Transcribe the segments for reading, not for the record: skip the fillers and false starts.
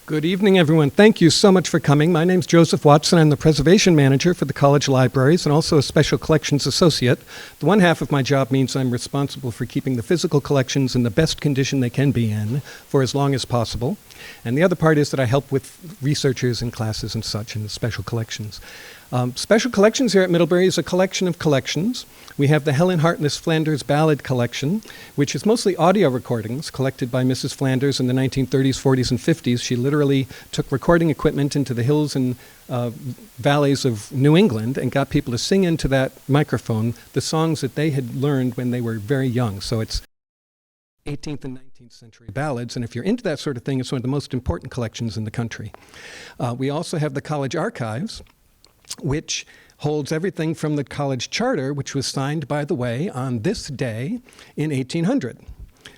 Good evening, everyone. Thank you so much for coming. My name's Joseph Watson. I'm the preservation manager for the college libraries and also a special collections associate. The one half of my job means I'm responsible for keeping the physical collections in the best condition they can be in for as long as possible. And the other part is that I help with researchers and classes and such in the special collections. Special collections here at Middlebury is a collection of collections. We have the Helen Hartness Flanders Ballad Collection, which is mostly audio recordings collected by Mrs. Flanders in the 1930s, 40s, and 50s. She literally took recording equipment into the hills and valleys of New England and got people to sing into that microphone the songs that they had learned when they were very young. So it's 18th and 19th century ballads, and if you're into that sort of thing, it's one of the most important collections in the country. We also have the college archives, which holds everything from the college charter, which was signed, by the way, on this day in 1800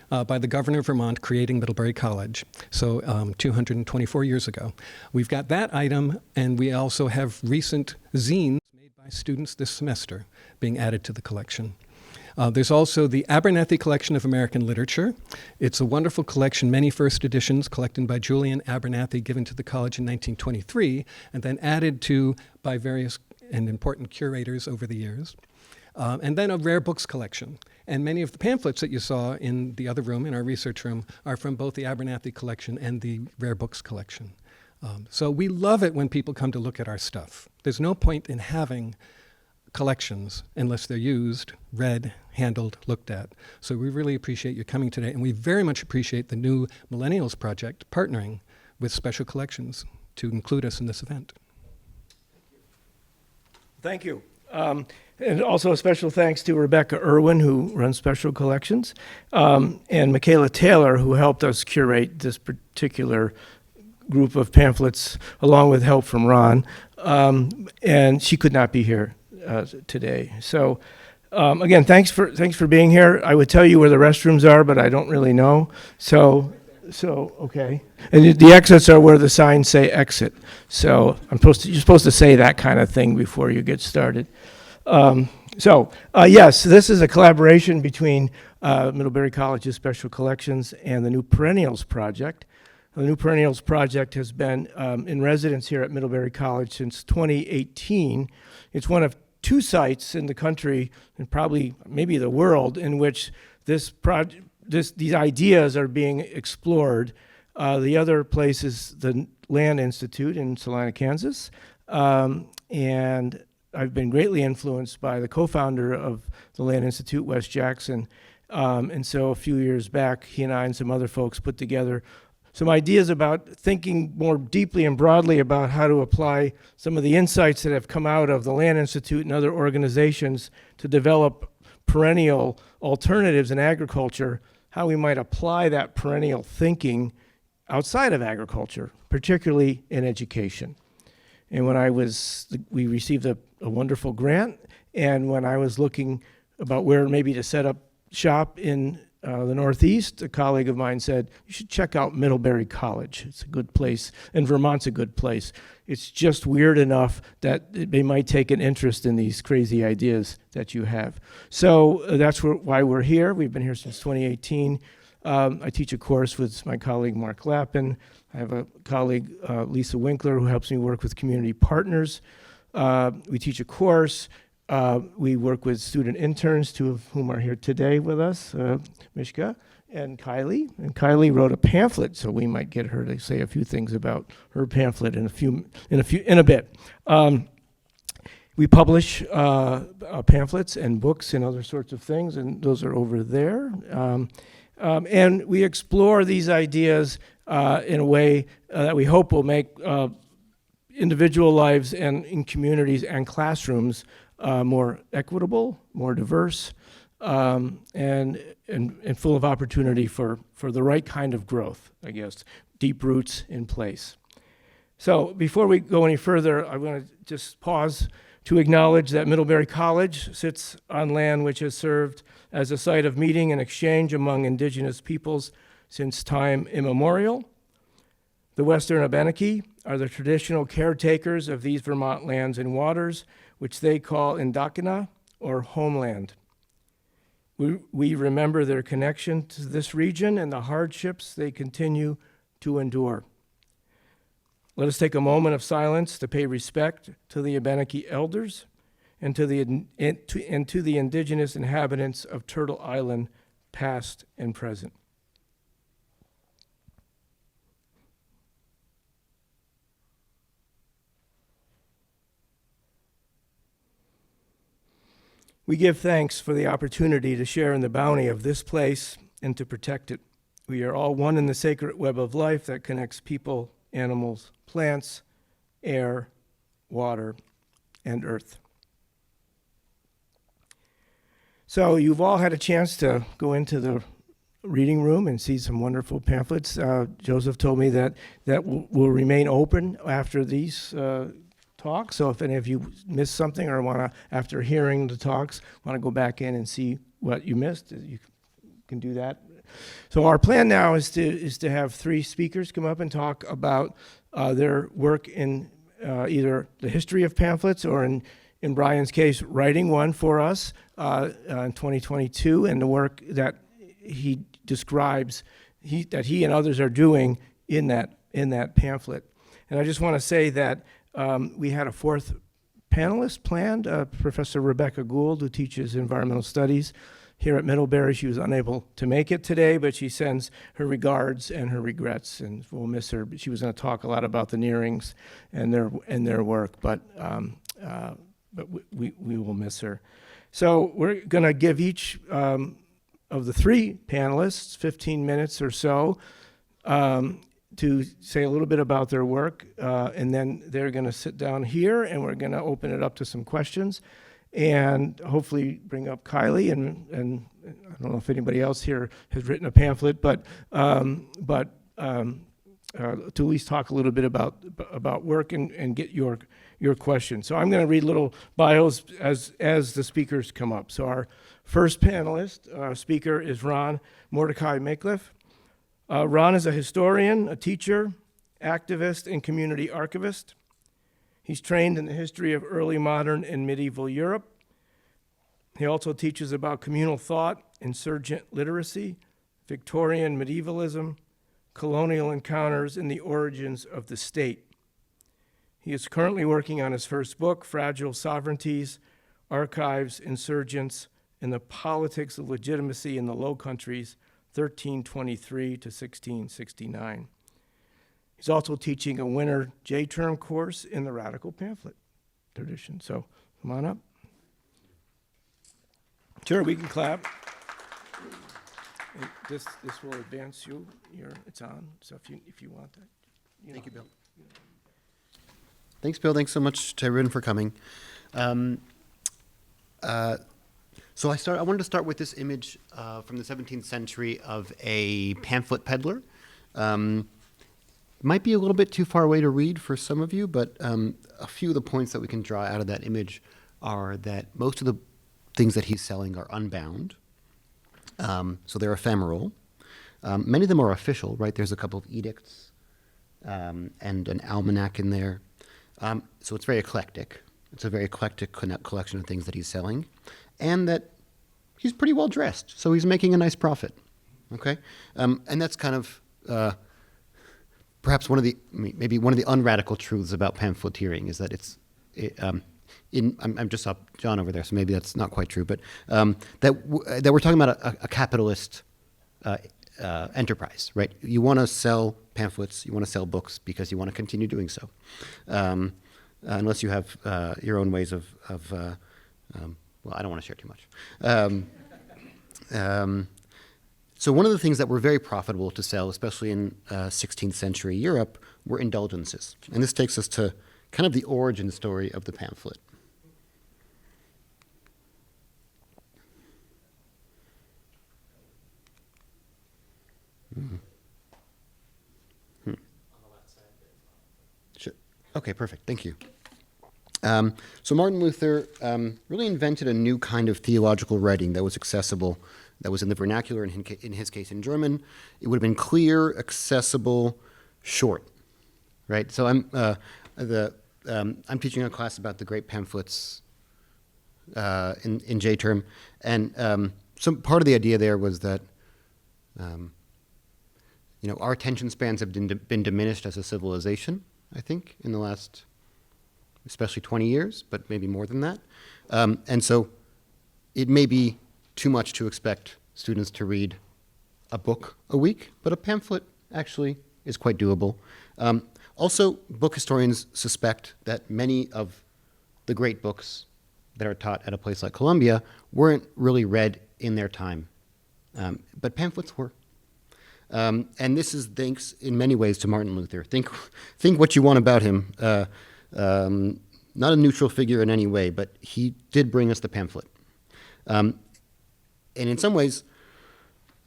by the governor of Vermont creating Middlebury College, so 224 years ago. We've got that item, and we also have recent zines made by students this semester being added to the collection. There's also the Abernathy Collection of American Literature. It's a wonderful collection, many first editions collected by Julian Abernathy, given to the college in 1923, and then added to by various and important curators over the years. And then a rare books collection. And many of the pamphlets that you saw in the other room, in our research room, are from both the Abernathy collection and the rare books collection. So we love it when people come to look at our stuff. There's no point in having collections unless they're used, read, handled, looked at. So we really appreciate you coming today, and we very much appreciate the new Millennials Project partnering with Special Collections to include us in this event. Thank you. And also a special thanks to Rebecca Irwin, who runs Special Collections, and Michaela Taylor, who helped us curate this particular group of pamphlets, along with help from Ron. And she could not be here today. So again, thanks for being here. I would tell you where the restrooms are, but I don't really know. So okay. And the exits are where the signs say exit. So you're supposed to say that kind of thing before you get started. Yes, this is a collaboration between Middlebury College's Special Collections and the new Perennials Project. The new Perennials Project has been in residence here at Middlebury College since 2018. It's one of two sites in the country, and probably maybe the world, in which these ideas are being explored. The other place is the Land Institute in Salina, Kansas. And I've been greatly influenced by the co-founder of the Land Institute, Wes Jackson. And so a few years back, he and I and some other folks put together some ideas about thinking more deeply and broadly about how to apply some of the insights that have come out of the Land Institute and other organizations to develop perennial alternatives in agriculture, how we might apply that perennial thinking outside of agriculture, particularly in education. And we received a wonderful grant, and when I was looking about where maybe to set up shop in the Northeast, a colleague of mine said, you should check out Middlebury College. It's a good place, and Vermont's a good place. It's just weird enough that they might take an interest in these crazy ideas that you have. So that's why we're here. We've been here since 2018. I teach a course with my colleague Mark Lappin. I have a colleague, Lisa Winkler, who helps me work with community partners. We teach a course. We work with student interns, two of whom are here today with us, Mishka and Kylie. And Kylie wrote a pamphlet, so we might get her to say a few things about her pamphlet in a bit. We publish pamphlets and books and other sorts of things, and those are over there. And we explore these ideas in a way that we hope will make individual lives and in communities and classrooms more equitable, more diverse, and full of opportunity for the right kind of growth, I guess, deep roots in place. So before we go any further, I want to just pause to acknowledge that Middlebury College sits on land which has served as a site of meeting and exchange among indigenous peoples since time immemorial. The Western Abenaki are the traditional caretakers of these Vermont lands and waters, which they call Indakina, or homeland. We remember their connection to this region and the hardships they continue to endure. Let us take a moment of silence to pay respect to the Abenaki elders and to the indigenous inhabitants of Turtle Island, past and present. We give thanks for the opportunity to share in the bounty of this place and to protect it. We are all one in the sacred web of life that connects people, animals, plants, air, water, and earth. So you've all had a chance to go into the reading room and see some wonderful pamphlets. Joseph told me that will remain open after these talks. So if any of you missed something or want to, after hearing the talks, want to go back in and see what you missed, you can do that. So our plan now is to have 3 speakers come up and talk about their work in either the history of pamphlets or in Brian's case, writing one for us in 2022, and the work that he describes that he and others are doing in that pamphlet. And I just want to say that we had a 4th panelist planned, Professor Rebecca Gould, who teaches environmental studies here at Middlebury. She was unable to make it today, but she sends her regards and her regrets, and we'll miss her. But she was going to talk a lot about the Nearings and their work, but we will miss her. So we're going to give each of the 3 panelists 15 minutes or so to say a little bit about their work, and then they're going to sit down here, and we're going to open it up to some questions, and hopefully bring up Kylie, and I don't know if anybody else here has written a pamphlet, but to at least talk a little bit about work and get your questions. So I'm going to read little bios as the speakers come up. So our first panelist speaker is Ron Mordecai Maycliffe. Ron is a historian, a teacher, activist, and community archivist. He's trained in the history of early modern and medieval Europe. He also teaches about communal thought, insurgent literacy, Victorian medievalism, colonial encounters, and the origins of the state. He is currently working on his first book, Fragile Sovereignties, Archives, Insurgents, and the Politics of Legitimacy in the Low Countries, 1323 to 1669. He's also teaching a winter J-term course in the radical pamphlet tradition. So come on up. Sure, we can clap. And this will advance you. It's on. So if you want that. Thank you, Bill. Thanks, Bill. Thanks so much to everyone for coming. So I wanted to start with this image from the 17th century of a pamphlet peddler. It might be a little bit too far away to read for some of you, but a few of the points that we can draw out of that image are that most of the things that he's selling are unbound, so they're ephemeral. Many of them are official, right? There's a couple of edicts and an almanac in there. So it's very eclectic. It's a very eclectic collection of things that he's selling, and that he's pretty well dressed, so he's making a nice profit. Okay, and that's kind of perhaps one of the unradical truths about pamphleteering is that I just saw John over there, so maybe that's not quite true, but that we're talking about a capitalist enterprise, right? You want to sell pamphlets, you want to sell books because you want to continue doing so, unless you have your own ways of well, I don't want to share too much. So one of the things that were very profitable to sell, especially in 16th century Europe, were indulgences. And this takes us to kind of the origin story of the pamphlet. Sure. Okay, perfect. Thank you. So Martin Luther really invented a new kind of theological writing that was accessible, that was in the vernacular, in his case in German. It would have been clear, accessible, short, right? So I'm teaching a class about the great pamphlets in J-term, and some part of the idea there was that our attention spans have been diminished as a civilization, I think, in the last, especially 20 years, but maybe more than that. And so it may be too much to expect students to read a book a week, but a pamphlet actually is quite doable. Also, book historians suspect that many of the great books that are taught at a place like Columbia weren't really read in their time, but pamphlets were. And this is thanks in many ways to Martin Luther. Think what you want about him. Not a neutral figure in any way, but he did bring us the pamphlet. And in some ways,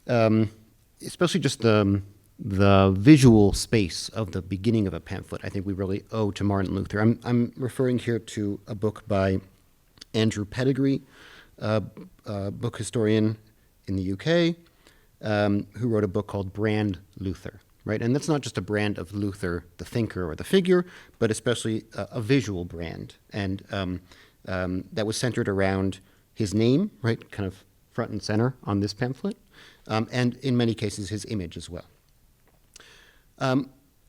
especially just the visual space of the beginning of a pamphlet, I think we really owe to Martin Luther. I'm referring here to a book by Andrew Pettigrew, a book historian in the UK, who wrote a book called Brand Luther, right? And that's not just a brand of Luther, the thinker or the figure, but especially a visual brand. And that was centered around his name, right, kind of front and center on this pamphlet, and in many cases his image as well.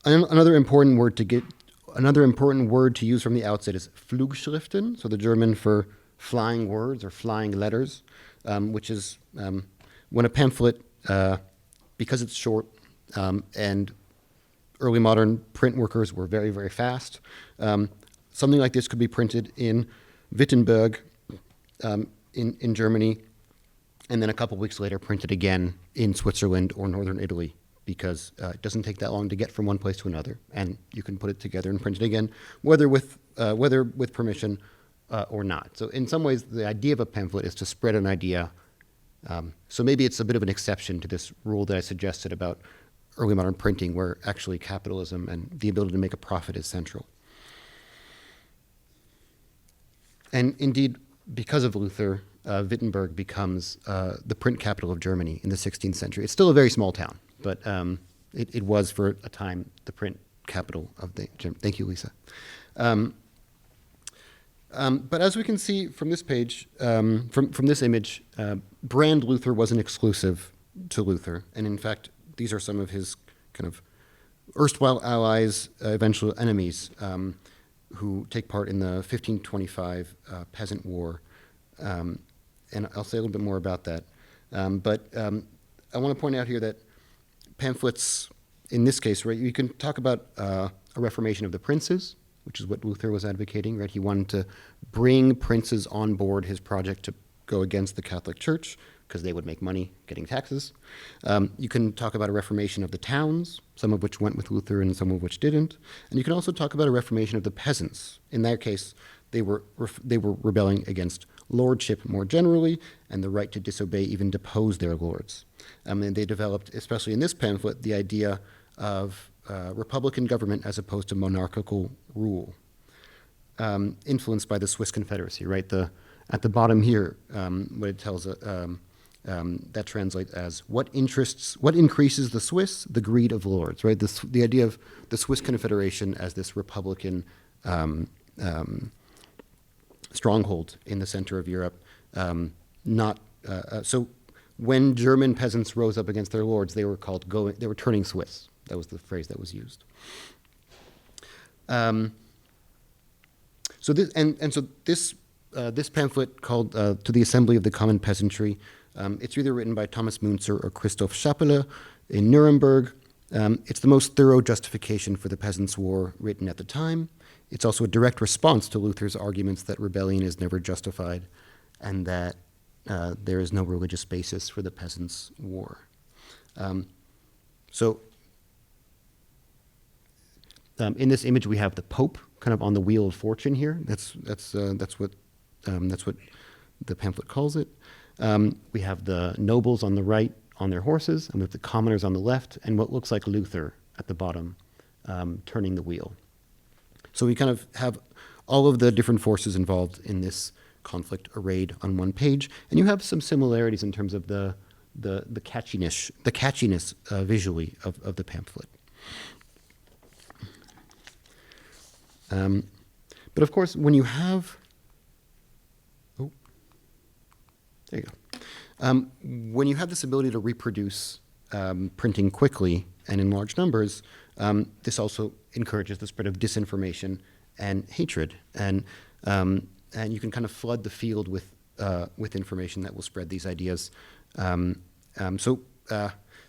Another important word to use from the outset is Flugschriften, so the German for flying words or flying letters, which is when a pamphlet, because it's short and early modern print workers were very, very fast, something like this could be printed in Wittenberg in Germany, and then a couple weeks later printed again in Switzerland or northern Italy, because it doesn't take that long to get from one place to another, and you can put it together and print it again, whether with permission or not. So in some ways, the idea of a pamphlet is to spread an idea. So maybe it's a bit of an exception to this rule that I suggested about early modern printing, where actually capitalism and the ability to make a profit is central. And indeed, because of Luther, Wittenberg becomes the print capital of Germany in the 16th century. It's still a very small town, but it was for a time the print capital of the Germany. Thank you, Lisa. But as we can see from this page, from this image, Brand Luther wasn't exclusive to Luther. And in fact, these are some of his kind of erstwhile allies, eventual enemies, who take part in the 1525 Peasant War. And I'll say a little bit more about that. But I want to point out here that pamphlets, in this case, right, you can talk about a reformation of the princes, which is what Luther was advocating, right? He wanted to bring princes on board his project to go against the Catholic Church, because they would make money getting taxes. You can talk about a reformation of the towns, some of which went with Luther and some of which didn't. And you can also talk about a reformation of the peasants. In their case, they were rebelling against lordship more generally, and the right to disobey, even depose their lords. And they developed, especially in this pamphlet, the idea of republican government as opposed to monarchical rule, influenced by the Swiss Confederacy, right? At the bottom here, what it tells that translates as what increases the Swiss, the greed of lords, right? The idea of the Swiss Confederation as this republican stronghold in the center of Europe. So when German peasants rose up against their lords, they were turning Swiss. That was the phrase that was used. So this pamphlet called To the Assembly of the Common Peasantry, it's either written by Thomas Münzer or Christoph Schappele in Nuremberg. It's the most thorough justification for the Peasants' War written at the time. It's also a direct response to Luther's arguments that rebellion is never justified and that there is no religious basis for the Peasants' War. In this image, we have the Pope kind of on the wheel of fortune here. That's what the pamphlet calls it. We have the nobles on the right on their horses, and we have the commoners on the left, and what looks like Luther at the bottom, turning the wheel. So we kind of have all of the different forces involved in this conflict arrayed on one page, and you have some similarities in terms of the catchiness visually of the pamphlet. But of course, when you have, when you have this ability to reproduce printing quickly and in large numbers, this also encourages the spread of disinformation and hatred, and you can kind of flood the field with information that will spread these ideas.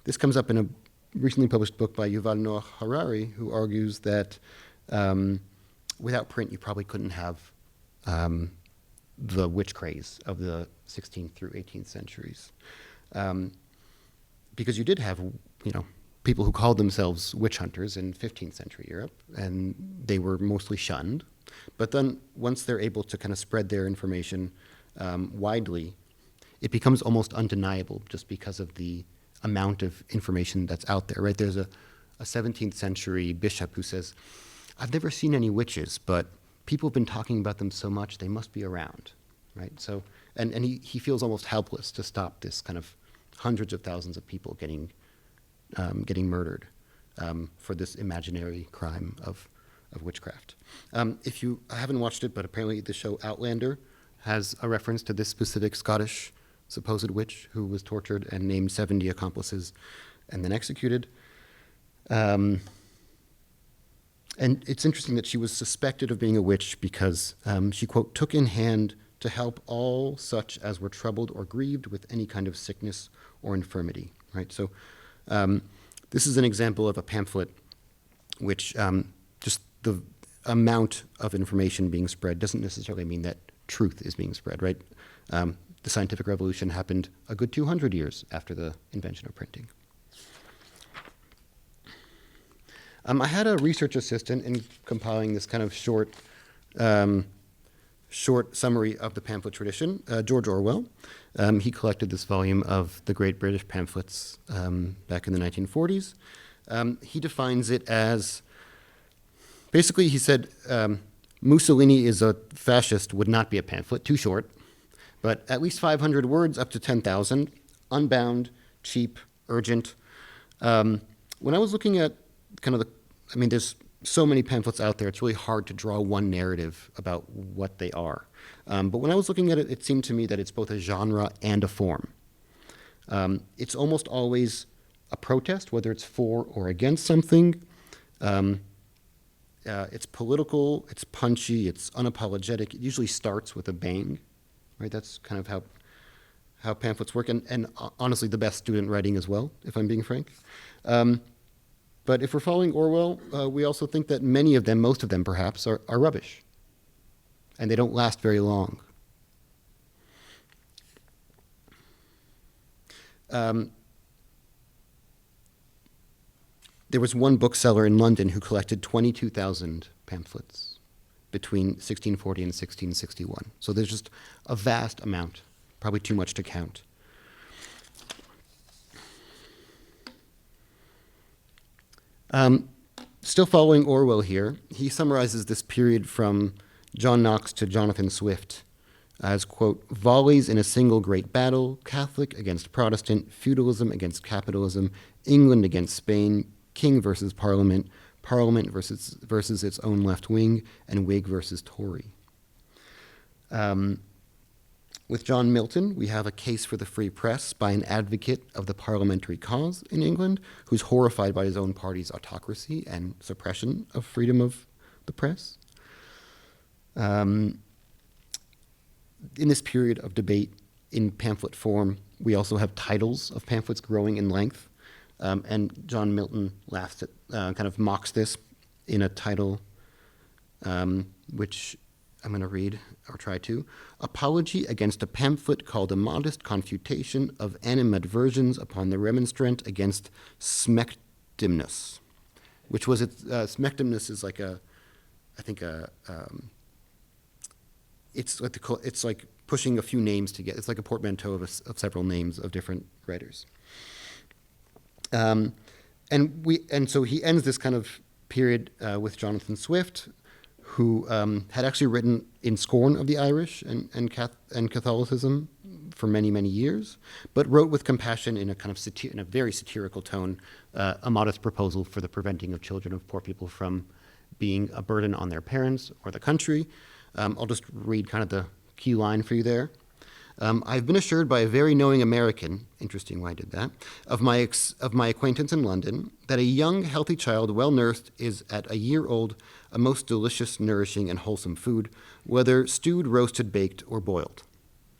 This comes up in a recently published book by Yuval Noah Harari, who argues that without print, you probably couldn't have the witch craze of the 16th through 18th centuries, because you did have, people who called themselves witch hunters in 15th century Europe, and they were mostly shunned. But then once they're able to kind of spread their information widely, it becomes almost undeniable just because of the amount of information that's out there, right? There's a 17th century bishop who says, "I've never seen any witches, but people have been talking about them so much, they must be around," right? So, and he feels almost helpless to stop this kind of hundreds of thousands of people getting murdered for this imaginary crime of witchcraft. If you haven't watched it, but apparently the show Outlander has a reference to this specific Scottish supposed witch who was tortured and named 70 accomplices and then executed. And it's interesting that she was suspected of being a witch because she, quote, took in hand to help all such as were troubled or grieved with any kind of sickness or infirmity, right? So this is an example of a pamphlet which just the amount of information being spread doesn't necessarily mean that truth is being spread, right? The scientific revolution happened a good 200 years after the invention of printing. I had a research assistant in compiling this kind of short summary of the pamphlet tradition, George Orwell. He collected this volume of the Great British Pamphlets back in the 1940s. He defines it as, basically he said, Mussolini is a fascist would not be a pamphlet, too short, but at least 500 words up to 10,000, unbound, cheap, urgent. When I was looking at kind of there's so many pamphlets out there, it's really hard to draw one narrative about what they are. But when I was looking at it, it seemed to me that it's both a genre and a form. It's almost always a protest, whether it's for or against something. It's political, it's punchy, it's unapologetic. It usually starts with a bang, right? That's kind of how pamphlets work, and honestly, the best student writing as well, if I'm being frank. But if we're following Orwell, we also think that many of them, most of them perhaps, are rubbish. And they don't last very long. There was one bookseller in London who collected 22,000 pamphlets between 1640 and 1661. So there's just a vast amount, probably too much to count. Still following Orwell here, he summarizes this period from John Knox to Jonathan Swift as, quote, volleys in a single great battle, Catholic against Protestant, feudalism against capitalism, England against Spain, king versus parliament, parliament versus its own left wing, and Whig versus Tory. With John Milton, we have a case for the free press by an advocate of the parliamentary cause in England who's horrified by his own party's autocracy and suppression of freedom of the press. In this period of debate in pamphlet form, we also have titles of pamphlets growing in length, and John Milton laughs at, kind of mocks this in a title which I'm going to read, or try to. Apology against a pamphlet called A Modest Confutation of Animadversions upon the Remonstrant against Smectymnus, which was, Smectymnus is like it's like pushing a few names together. It's like a portmanteau of several names of different writers. And so he ends this kind of period with Jonathan Swift, who had actually written in scorn of the Irish and Catholicism for many, many years, but wrote with compassion in a kind of in a very satirical tone, a modest proposal for the preventing of children of poor people from being a burden on their parents or the country. I'll just read kind of the key line for you there. I've been assured by a very knowing American, interesting why I did that, of my acquaintance in London, that a young, healthy child, well nursed, is at a year old a most delicious, nourishing, and wholesome food, whether stewed, roasted, baked, or boiled.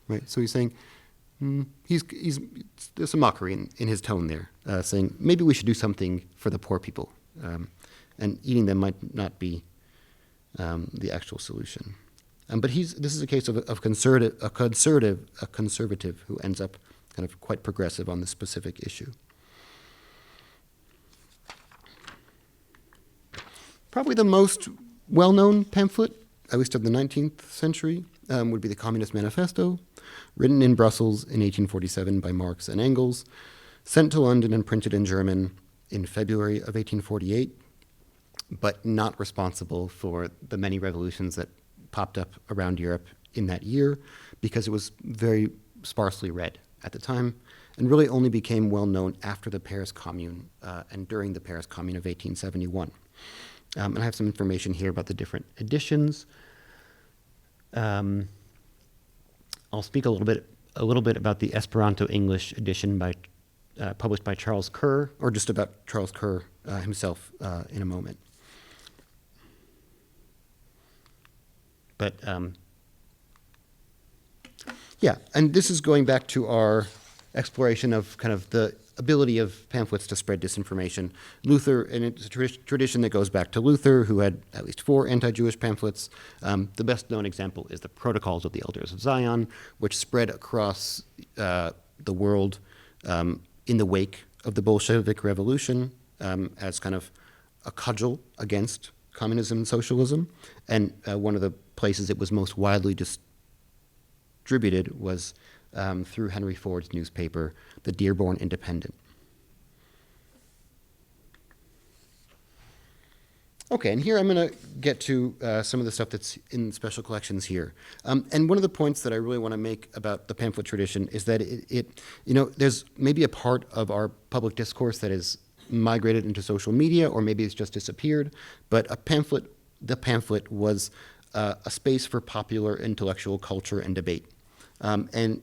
Right? So he's saying, there's some mockery in his tone there, saying maybe we should do something for the poor people, and eating them might not be the actual solution. But this is a case of a conservative who ends up kind of quite progressive on this specific issue. Probably the most well-known pamphlet, at least of the 19th century, would be the Communist Manifesto, written in Brussels in 1847 by Marx and Engels, sent to London and printed in German in February of 1848, but not responsible for the many revolutions that popped up around Europe in that year, because it was very sparsely read at the time, and really only became well known after the Paris Commune and during the Paris Commune of 1871. And I have some information here about the different editions. I'll speak a little bit about the Esperanto English edition published by Charles Kerr, or just about Charles Kerr himself in a moment. But yeah, and this is going back to our exploration of kind of the ability of pamphlets to spread disinformation. Luther, and it's a tradition that goes back to Luther, who had at least 4 anti-Jewish pamphlets. The best known example is the Protocols of the Elders of Zion, which spread across the world in the wake of the Bolshevik Revolution as kind of a cudgel against communism and socialism. And one of the places it was most widely distributed was through Henry Ford's newspaper, the Dearborn Independent. Okay, and here I'm going to get to some of the stuff that's in special collections here. And one of the points that I really want to make about the pamphlet tradition is that there's maybe a part of our public discourse that is migrated into social media, or maybe it's just disappeared, but the pamphlet was a space for popular intellectual culture and debate. And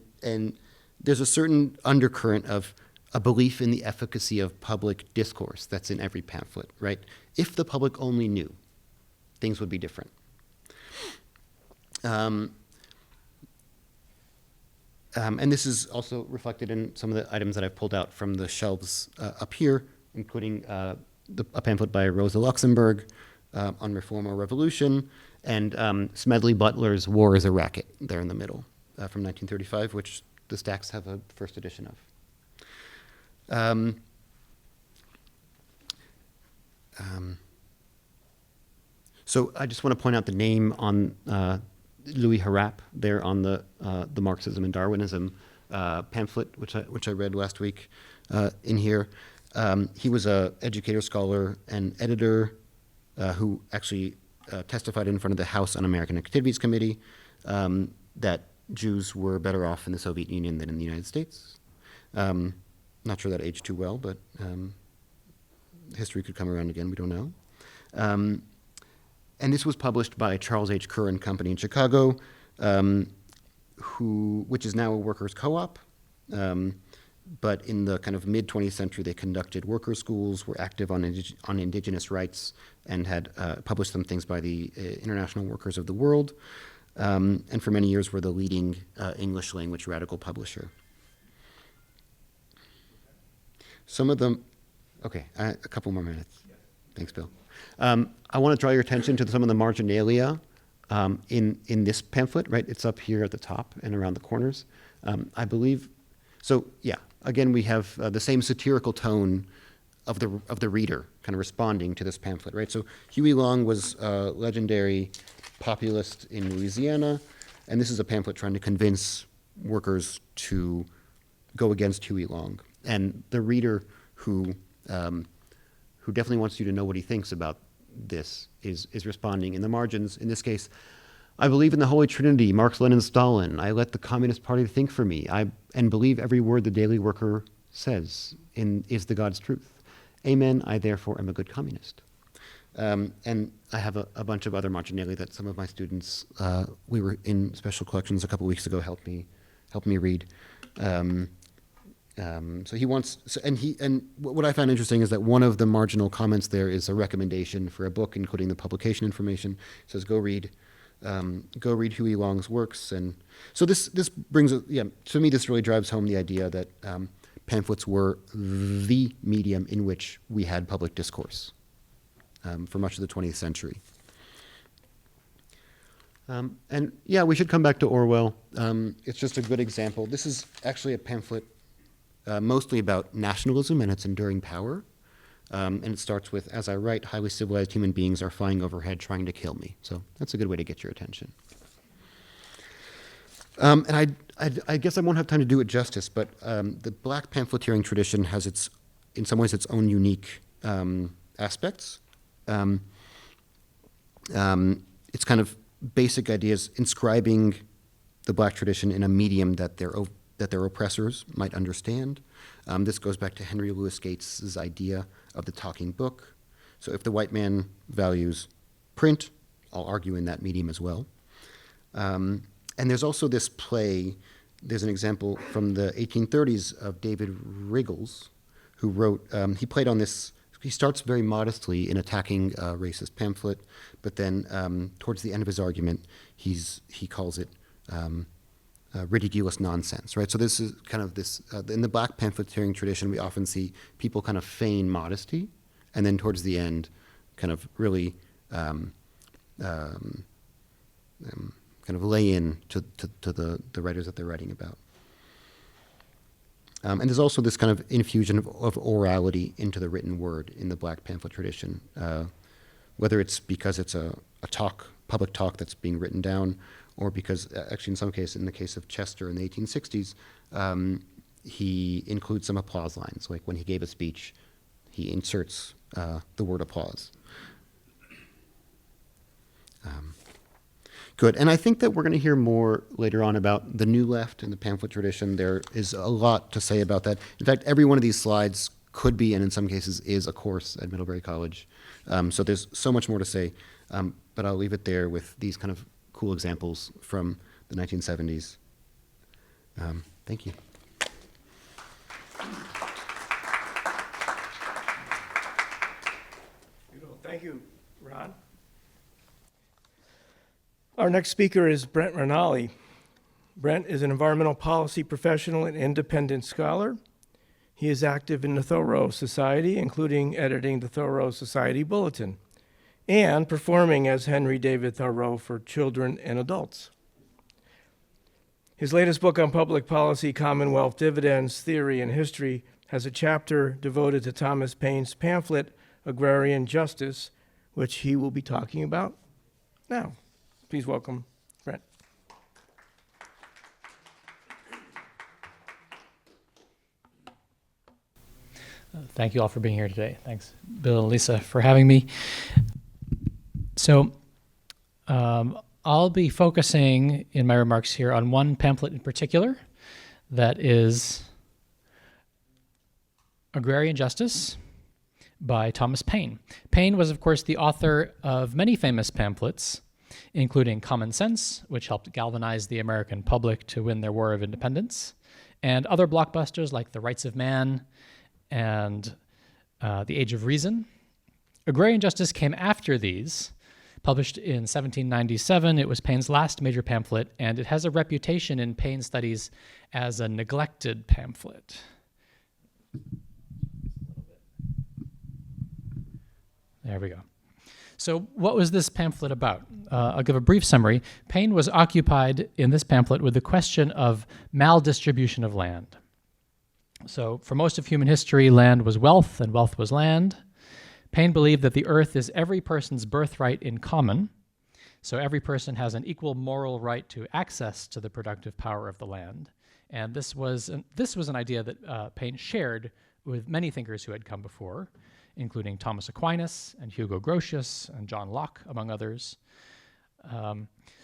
there's a certain undercurrent of a belief in the efficacy of public discourse that's in every pamphlet, right? If the public only knew, things would be different. And this is also reflected in some of the items that I've pulled out from the shelves up here, including a pamphlet by Rosa Luxemburg on Reform or Revolution, and Smedley Butler's War is a Racket, there in the middle, from 1935, which the stacks have a first edition of. So I just want to point out the name on Louis Harap there on the Marxism and Darwinism pamphlet, which I read last week in here. He was an educator, scholar, and editor who actually testified in front of the House Un-American Activities Committee that Jews were better off in the Soviet Union than in the United States. Not sure that aged too well, but history could come around again, we don't know. And this was published by Charles H. Kerr and Company in Chicago, which is now a workers' co-op. But in the kind of mid-20th century, they conducted worker schools, were active on indigenous rights, and had published some things by the International Workers of the World, and for many years were the leading English language radical publisher. Some of them, okay, a couple more minutes. Yes. Thanks, Bill. I want to draw your attention to some of the marginalia in this pamphlet, right? It's up here at the top and around the corners. I believe, so yeah, again, we have the same satirical tone of the reader kind of responding to this pamphlet, right? So Huey Long was a legendary populist in Louisiana, and this is a pamphlet trying to convince workers to go against Huey Long. And the reader who definitely wants you to know what he thinks about this is responding in the margins. In this case, I believe in the Holy Trinity, Marx, Lenin, Stalin. I let the Communist Party think for me. And believe every word the daily worker says is the God's truth. Amen. I therefore am a good communist. And I have a bunch of other marginalia that some of my students, we were in special collections a couple weeks ago, helped me help me read. So he wants, and what I found interesting is that one of the marginal comments there is a recommendation for a book, including the publication information. It says, go read Huey Long's works. And so this brings, to me, this really drives home the idea that pamphlets were the medium in which we had public discourse for much of the 20th century. And yeah, we should come back to Orwell. It's just a good example. This is actually a pamphlet mostly about nationalism and its enduring power. And it starts with, as I write, highly civilized human beings are flying overhead trying to kill me. So that's a good way to get your attention. And I guess I won't have time to do it justice, but the black pamphleteering tradition has in some ways, its own unique aspects. It's kind of basic ideas inscribing the black tradition in a medium that their oppressors might understand. This goes back to Henry Louis Gates's idea of the talking book. So if the white man values print, I'll argue in that medium as well. And there's also this play, there's an example from the 1830s of David Riggles, who wrote, he played on this, he starts very modestly in attacking a racist pamphlet, but then towards the end of his argument, he calls it ridiculous nonsense, right? So this is kind of this, in the black pamphleteering tradition, we often see people kind of feign modesty, and then towards the end, kind of really kind of lay in to the writers that they're writing about. And there's also this kind of infusion of orality into the written word in the black pamphlet tradition, whether it's because it's a public talk that's being written down, or because, actually in some cases, in the case of Chester in the 1860s, he includes some applause lines. Like when he gave a speech, he inserts the word applause. Good, and I think that we're going to hear more later on about the New Left and the pamphlet tradition. There is a lot to say about that. In fact, every one of these slides could be, and in some cases is, a course at Middlebury College. So there's so much more to say, but I'll leave it there with these kind of cool examples from the 1970s. Thank you. Thank you, Ron. Our next speaker is Brent Rinaldi. Brent is an environmental policy professional and independent scholar. He is active in the Thoreau Society, including editing the Thoreau Society Bulletin, and performing as Henry David Thoreau for children and adults. His latest book on public policy, Commonwealth Dividends, Theory and History, has a chapter devoted to Thomas Paine's pamphlet, Agrarian Justice, which he will be talking about now. Please welcome Brent. Thank you all for being here today. Thanks, Bill and Lisa, for having me. So I'll be focusing in my remarks here on one pamphlet in particular, that is Agrarian Justice by Thomas Paine. Paine was, of course, the author of many famous pamphlets, including Common Sense, which helped galvanize the American public to win their War of Independence, and other blockbusters like The Rights of Man and The Age of Reason. Agrarian Justice came after these. Published in 1797, it was Paine's last major pamphlet, and it has a reputation in Paine studies as a neglected pamphlet. There we go. So what was this pamphlet about? I'll give a brief summary. Paine was occupied in this pamphlet with the question of maldistribution of land. So for most of human history, land was wealth and wealth was land. Paine believed that the earth is every person's birthright in common, so every person has an equal moral right to access to the productive power of the land. And this was an idea that Paine shared with many thinkers who had come before, including Thomas Aquinas and Hugo Grotius and John Locke, among others.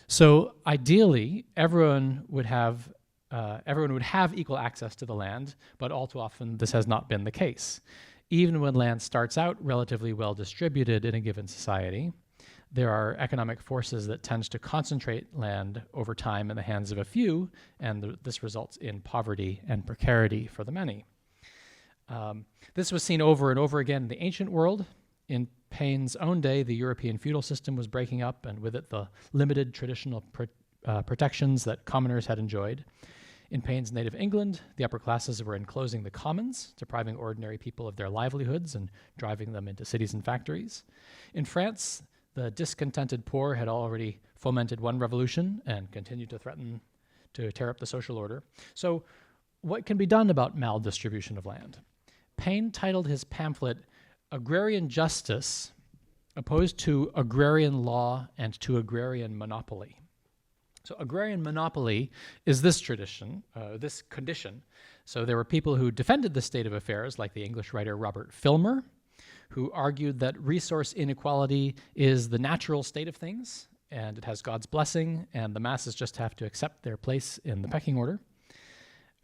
So ideally, everyone would have equal access to the land, but all too often this has not been the case. Even when land starts out relatively well distributed in a given society, there are economic forces that tend to concentrate land over time in the hands of a few, and this results in poverty and precarity for the many. This was seen over and over again in the ancient world. In Paine's own day, the European feudal system was breaking up, and with it the limited traditional protections that commoners had enjoyed. In Paine's native England, the upper classes were enclosing the commons, depriving ordinary people of their livelihoods and driving them into cities and factories. In France, the discontented poor had already fomented one revolution and continued to threaten to tear up the social order. So what can be done about maldistribution of land? Paine titled his pamphlet Agrarian Justice Opposed to Agrarian Law and to Agrarian Monopoly. So agrarian monopoly is this tradition, this condition. So there were people who defended the state of affairs, like the English writer Robert Filmer, who argued that resource inequality is the natural state of things, and it has God's blessing, and the masses just have to accept their place in the pecking order.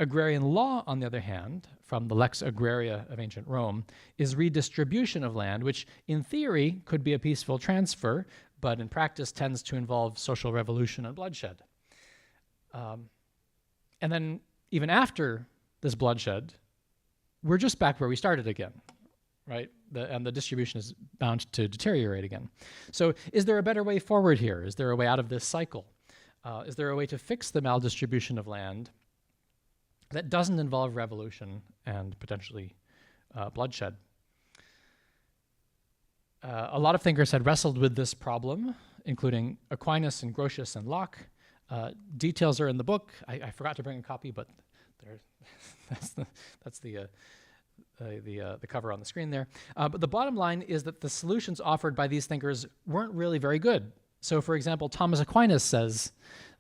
Agrarian law, on the other hand, from the lex agraria of ancient Rome, is redistribution of land, which in theory could be a peaceful transfer, but in practice tends to involve social revolution and bloodshed. And then even after this bloodshed, we're just back where we started again, right? And the distribution is bound to deteriorate again. So is there a better way forward here? Is there a way out of this cycle? Is there a way to fix the maldistribution of land that doesn't involve revolution and potentially bloodshed? A lot of thinkers had wrestled with this problem, including Aquinas and Grotius and Locke. Details are in the book. I forgot to bring a copy, but that's the cover on the screen there. But the bottom line is that the solutions offered by these thinkers weren't really very good. So, for example, Thomas Aquinas says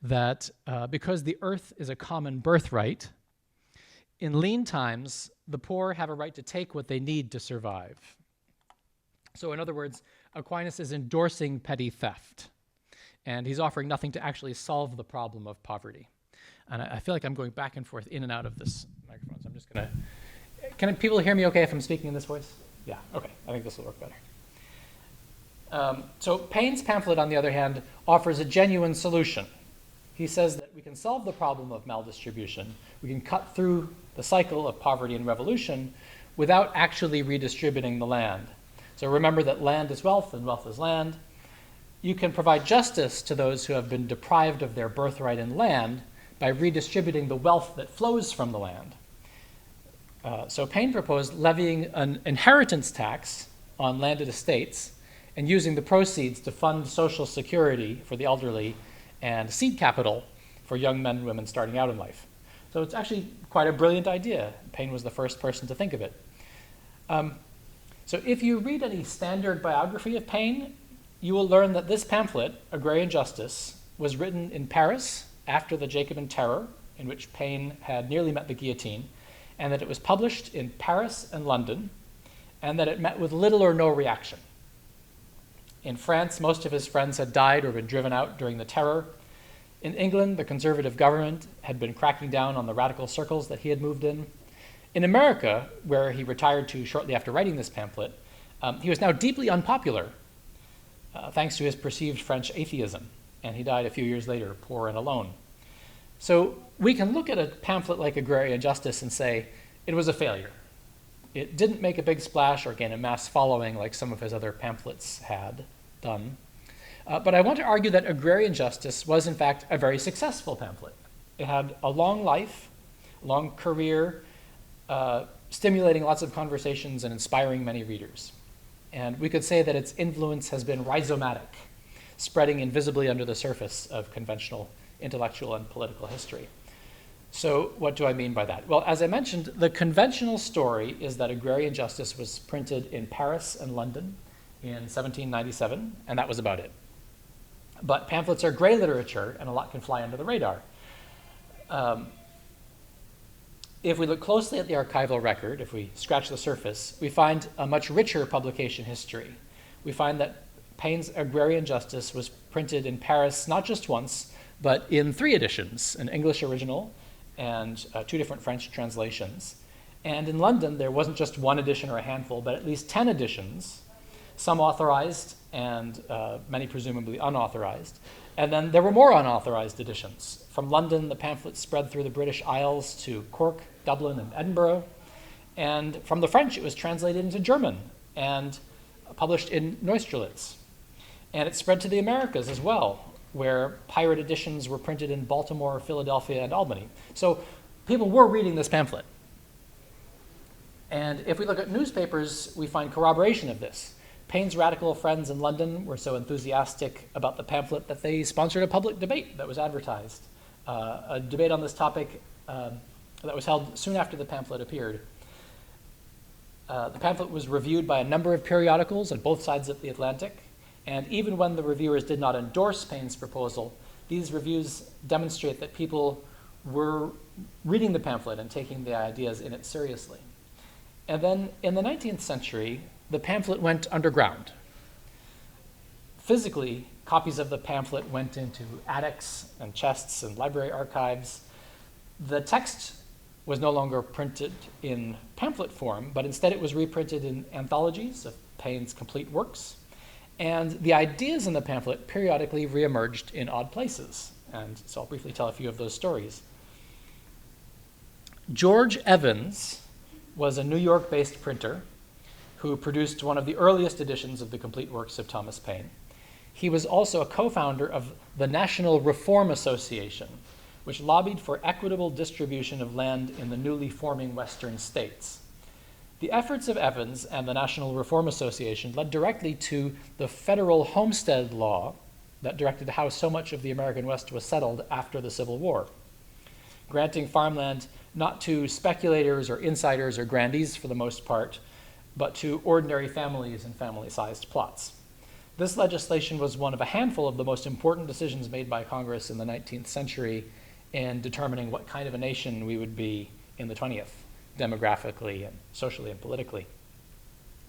that because the earth is a common birthright, in lean times, the poor have a right to take what they need to survive. So in other words, Aquinas is endorsing petty theft, and he's offering nothing to actually solve the problem of poverty. And I feel like I'm going back and forth in and out of this microphone, so I'm just going to... Can people hear me okay if I'm speaking in this voice? Yeah, okay, I think this will work better. So Paine's pamphlet, on the other hand, offers a genuine solution. He says that we can solve the problem of maldistribution, we can cut through the cycle of poverty and revolution without actually redistributing the land. So remember that land is wealth and wealth is land. You can provide justice to those who have been deprived of their birthright in land by redistributing the wealth that flows from the land. So Paine proposed levying an inheritance tax on landed estates and using the proceeds to fund social security for the elderly and seed capital for young men and women starting out in life. So it's actually quite a brilliant idea. Paine was the first person to think of it. So if you read any standard biography of Paine, you will learn that this pamphlet, Agrarian Justice, was written in Paris after the Jacobin Terror, in which Paine had nearly met the guillotine, and that it was published in Paris and London, and that it met with little or no reaction. In France, most of his friends had died or been driven out during the terror. In England, the conservative government had been cracking down on the radical circles that he had moved in. In America, where he retired to shortly after writing this pamphlet, he was now deeply unpopular, thanks to his perceived French atheism, and he died a few years later, poor and alone. So we can look at a pamphlet like Agrarian Justice and say, it was a failure. It didn't make a big splash or gain a mass following like some of his other pamphlets had done. But I want to argue that Agrarian Justice was, in fact, a very successful pamphlet. It had a long life, a long career, stimulating lots of conversations and inspiring many readers. And we could say that its influence has been rhizomatic, spreading invisibly under the surface of conventional intellectual and political history. So what do I mean by that? Well, as I mentioned, the conventional story is that Agrarian Justice was printed in Paris and London in 1797, and that was about it. But pamphlets are gray literature, and a lot can fly under the radar. If we look closely at the archival record, if we scratch the surface, we find a much richer publication history. We find that Paine's Agrarian Justice was printed in Paris not just once, but in 3 editions, an English original and 2 different French translations. And in London, there wasn't just 1 edition or a handful, but at least 10 editions, some authorized and many presumably unauthorized. And then there were more unauthorized editions. From London, the pamphlet spread through the British Isles to Cork, Dublin, and Edinburgh. And from the French, it was translated into German and published in Neustrelitz. And it spread to the Americas as well, where pirate editions were printed in Baltimore, Philadelphia, and Albany. So people were reading this pamphlet. And if we look at newspapers, we find corroboration of this. Paine's radical friends in London were so enthusiastic about the pamphlet that they sponsored a public debate that was advertised, a debate on this topic that was held soon after the pamphlet appeared. The pamphlet was reviewed by a number of periodicals on both sides of the Atlantic, and even when the reviewers did not endorse Paine's proposal, these reviews demonstrate that people were reading the pamphlet and taking the ideas in it seriously. And then in the 19th century, the pamphlet went underground. Physically, copies of the pamphlet went into attics and chests and library archives. The text was no longer printed in pamphlet form, but instead it was reprinted in anthologies of Paine's complete works. And the ideas in the pamphlet periodically reemerged in odd places. And so I'll briefly tell a few of those stories. George Evans was a New York-based printer who produced one of the earliest editions of the complete works of Thomas Paine. He was also a co-founder of the National Reform Association, which lobbied for equitable distribution of land in the newly forming western states. The efforts of Evans and the National Reform Association led directly to the federal homestead law that directed how so much of the American West was settled after the Civil War, granting farmland not to speculators or insiders or grandees for the most part, but to ordinary families and family-sized plots. This legislation was one of a handful of the most important decisions made by Congress in the 19th century in determining what kind of a nation we would be in the 20th, demographically and socially and politically.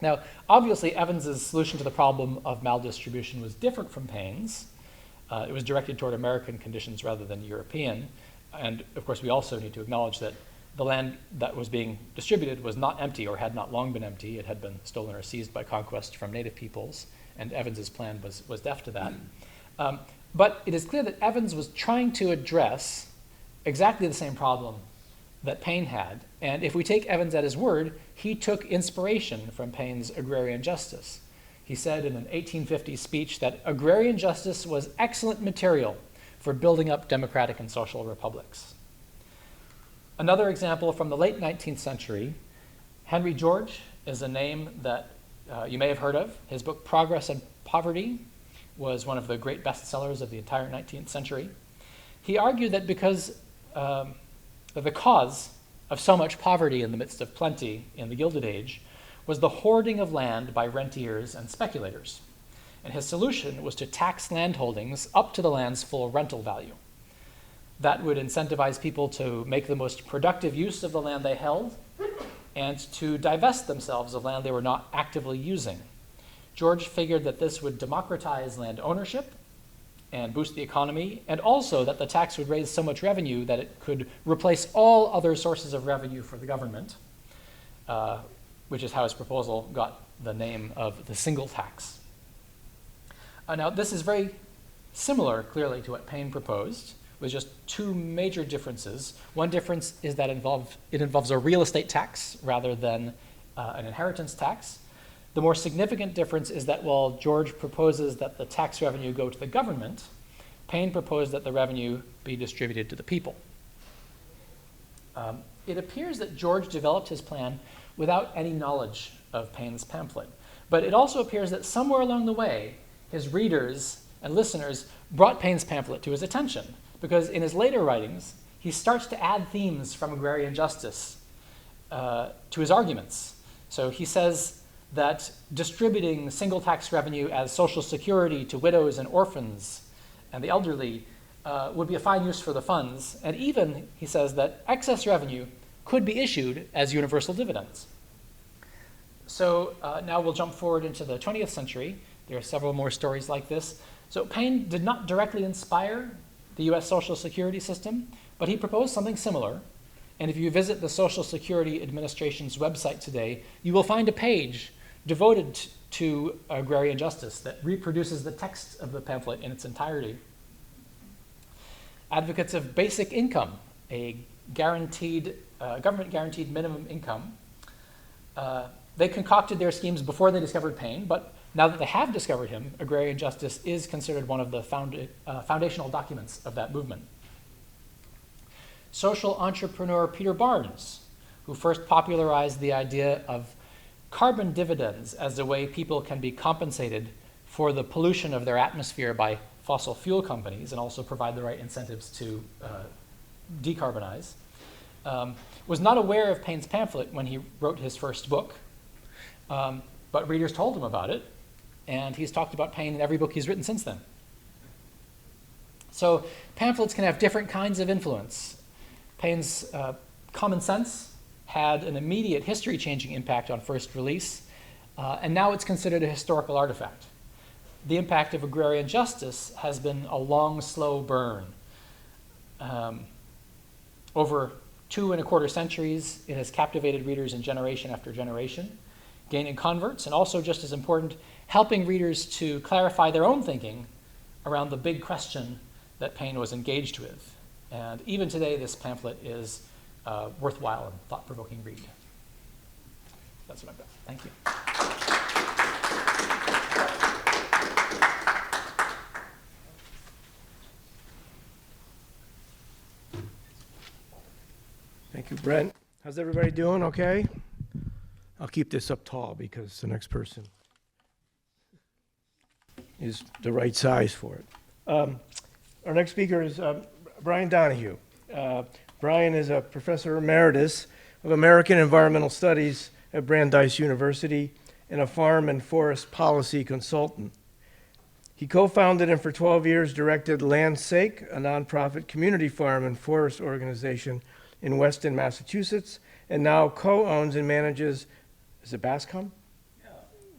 Now, obviously, Evans's solution to the problem of maldistribution was different from Paine's. It was directed toward American conditions rather than European. And of course, we also need to acknowledge that the land that was being distributed was not empty or had not long been empty. It had been stolen or seized by conquest from native peoples, and Evans's plan was deaf to that. But it is clear that Evans was trying to address exactly the same problem that Paine had. And if we take Evans at his word, he took inspiration from Paine's agrarian justice. He said in an 1850 speech that agrarian justice was excellent material for building up democratic and social republics. Another example from the late 19th century, Henry George is a name that you may have heard of. His book, Progress and Poverty, was one of the great bestsellers of the entire 19th century. He argued that because the cause of so much poverty in the midst of plenty in the Gilded Age was the hoarding of land by rentiers and speculators. And his solution was to tax land holdings up to the land's full rental value. That would incentivize people to make the most productive use of the land they held and to divest themselves of land they were not actively using. George figured that this would democratize land ownership and boost the economy, and also that the tax would raise so much revenue that it could replace all other sources of revenue for the government, which is how his proposal got the name of the single tax. Now, this is very similar, clearly, to what Paine proposed, with just two major differences. One difference is that it involves a real estate tax rather than an inheritance tax. The more significant difference is that while George proposes that the tax revenue go to the government, Paine proposed that the revenue be distributed to the people. It appears that George developed his plan without any knowledge of Paine's pamphlet, but it also appears that somewhere along the way, his readers and listeners brought Paine's pamphlet to his attention, because in his later writings, he starts to add themes from agrarian justice to his arguments. So he says that distributing single tax revenue as Social Security to widows and orphans and the elderly would be a fine use for the funds. And even, he says, that excess revenue could be issued as universal dividends. So now we'll jump forward into the 20th century. There are several more stories like this. So Paine did not directly inspire the US Social Security system, but he proposed something similar. And if you visit the Social Security Administration's website today, you will find a page devoted to agrarian justice that reproduces the text of the pamphlet in its entirety. Advocates of basic income, a guaranteed, government-guaranteed minimum income. They concocted their schemes before they discovered Paine, but now that they have discovered him, agrarian justice is considered one of the foundational documents of that movement. Social entrepreneur Peter Barnes, who first popularized the idea of carbon dividends as a way people can be compensated for the pollution of their atmosphere by fossil fuel companies and also provide the right incentives to decarbonize, was not aware of Paine's pamphlet when he wrote his first book, but readers told him about it, and he's talked about Paine in every book he's written since then. So pamphlets can have different kinds of influence. Paine's Common Sense had an immediate history-changing impact on first release, and now it's considered a historical artifact. The impact of agrarian justice has been a long, slow burn. Over 2¼ centuries, it has captivated readers in generation after generation, gaining converts, and also, just as important, helping readers to clarify their own thinking around the big question that Paine was engaged with. And even today, this pamphlet is worthwhile and thought-provoking read. That's what I've got. Thank you. Thank you, Brent. How's everybody doing? Okay? I'll keep this up tall because the next person is the right size for it. Our next speaker is Brian Donahue. Brian is a professor emeritus of American Environmental Studies at Brandeis University and a farm and forest policy consultant. He co-founded and for 12 years directed Land's Sake, a nonprofit community farm and forest organization in Weston, Massachusetts, and now co-owns and manages, is it Bascom? Yeah.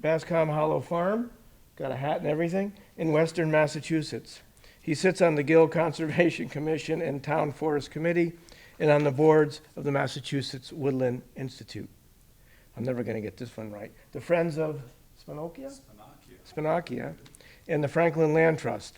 Bascom Hollow Farm, got a hat and everything, in Western Massachusetts. He sits on the Gill Conservation Commission and Town Forest Committee and on the boards of the Massachusetts Woodland Institute. I'm never going to get this one right. The Friends of Spinakia, and the Franklin Land Trust.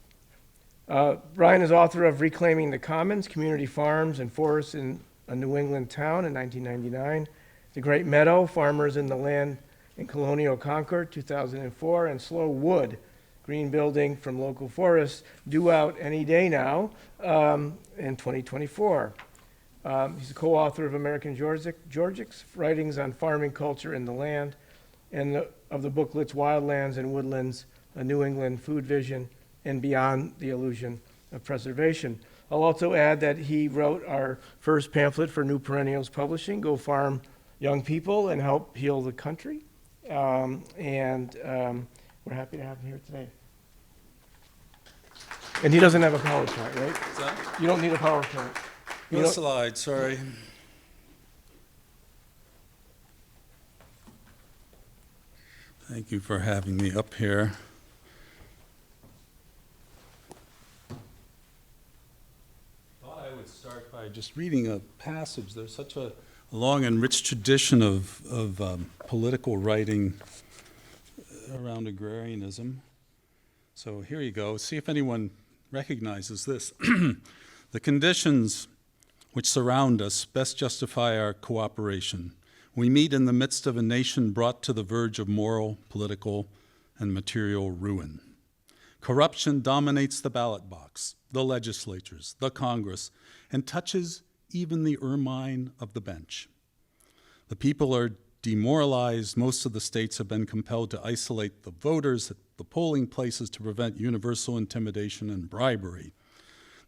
Brian is author of Reclaiming the Commons, Community Farms and Forests in a New England Town in 1999, The Great Meadow, Farmers in the Land in Colonial Concord, 2004, and Slow Wood, Green Building from Local Forests, due out any day now in 2024. He's a co-author of American Georgics, Writings on Farming Culture and the Land, and of the booklets Wildlands and Woodlands, A New England Food Vision, and Beyond the Illusion of Preservation. I'll also add that he wrote our first pamphlet for New Perennials Publishing, Go Farm Young People and Help Heal the Country. We're happy to have him here today. And he doesn't have a PowerPoint, right? What's that? You don't need a PowerPoint. No slide, sorry. Thank you for having me up here. Thought I would start by just reading a passage. There's such a long and rich tradition of political writing around agrarianism. So here you go. See if anyone recognizes this. The conditions which surround us best justify our cooperation. We meet in the midst of a nation brought to the verge of moral, political, and material ruin. Corruption dominates the ballot box, the legislatures, the Congress, and touches even the ermine of the bench. The people are demoralized. Most of the states have been compelled to isolate the voters at the polling places to prevent universal intimidation and bribery.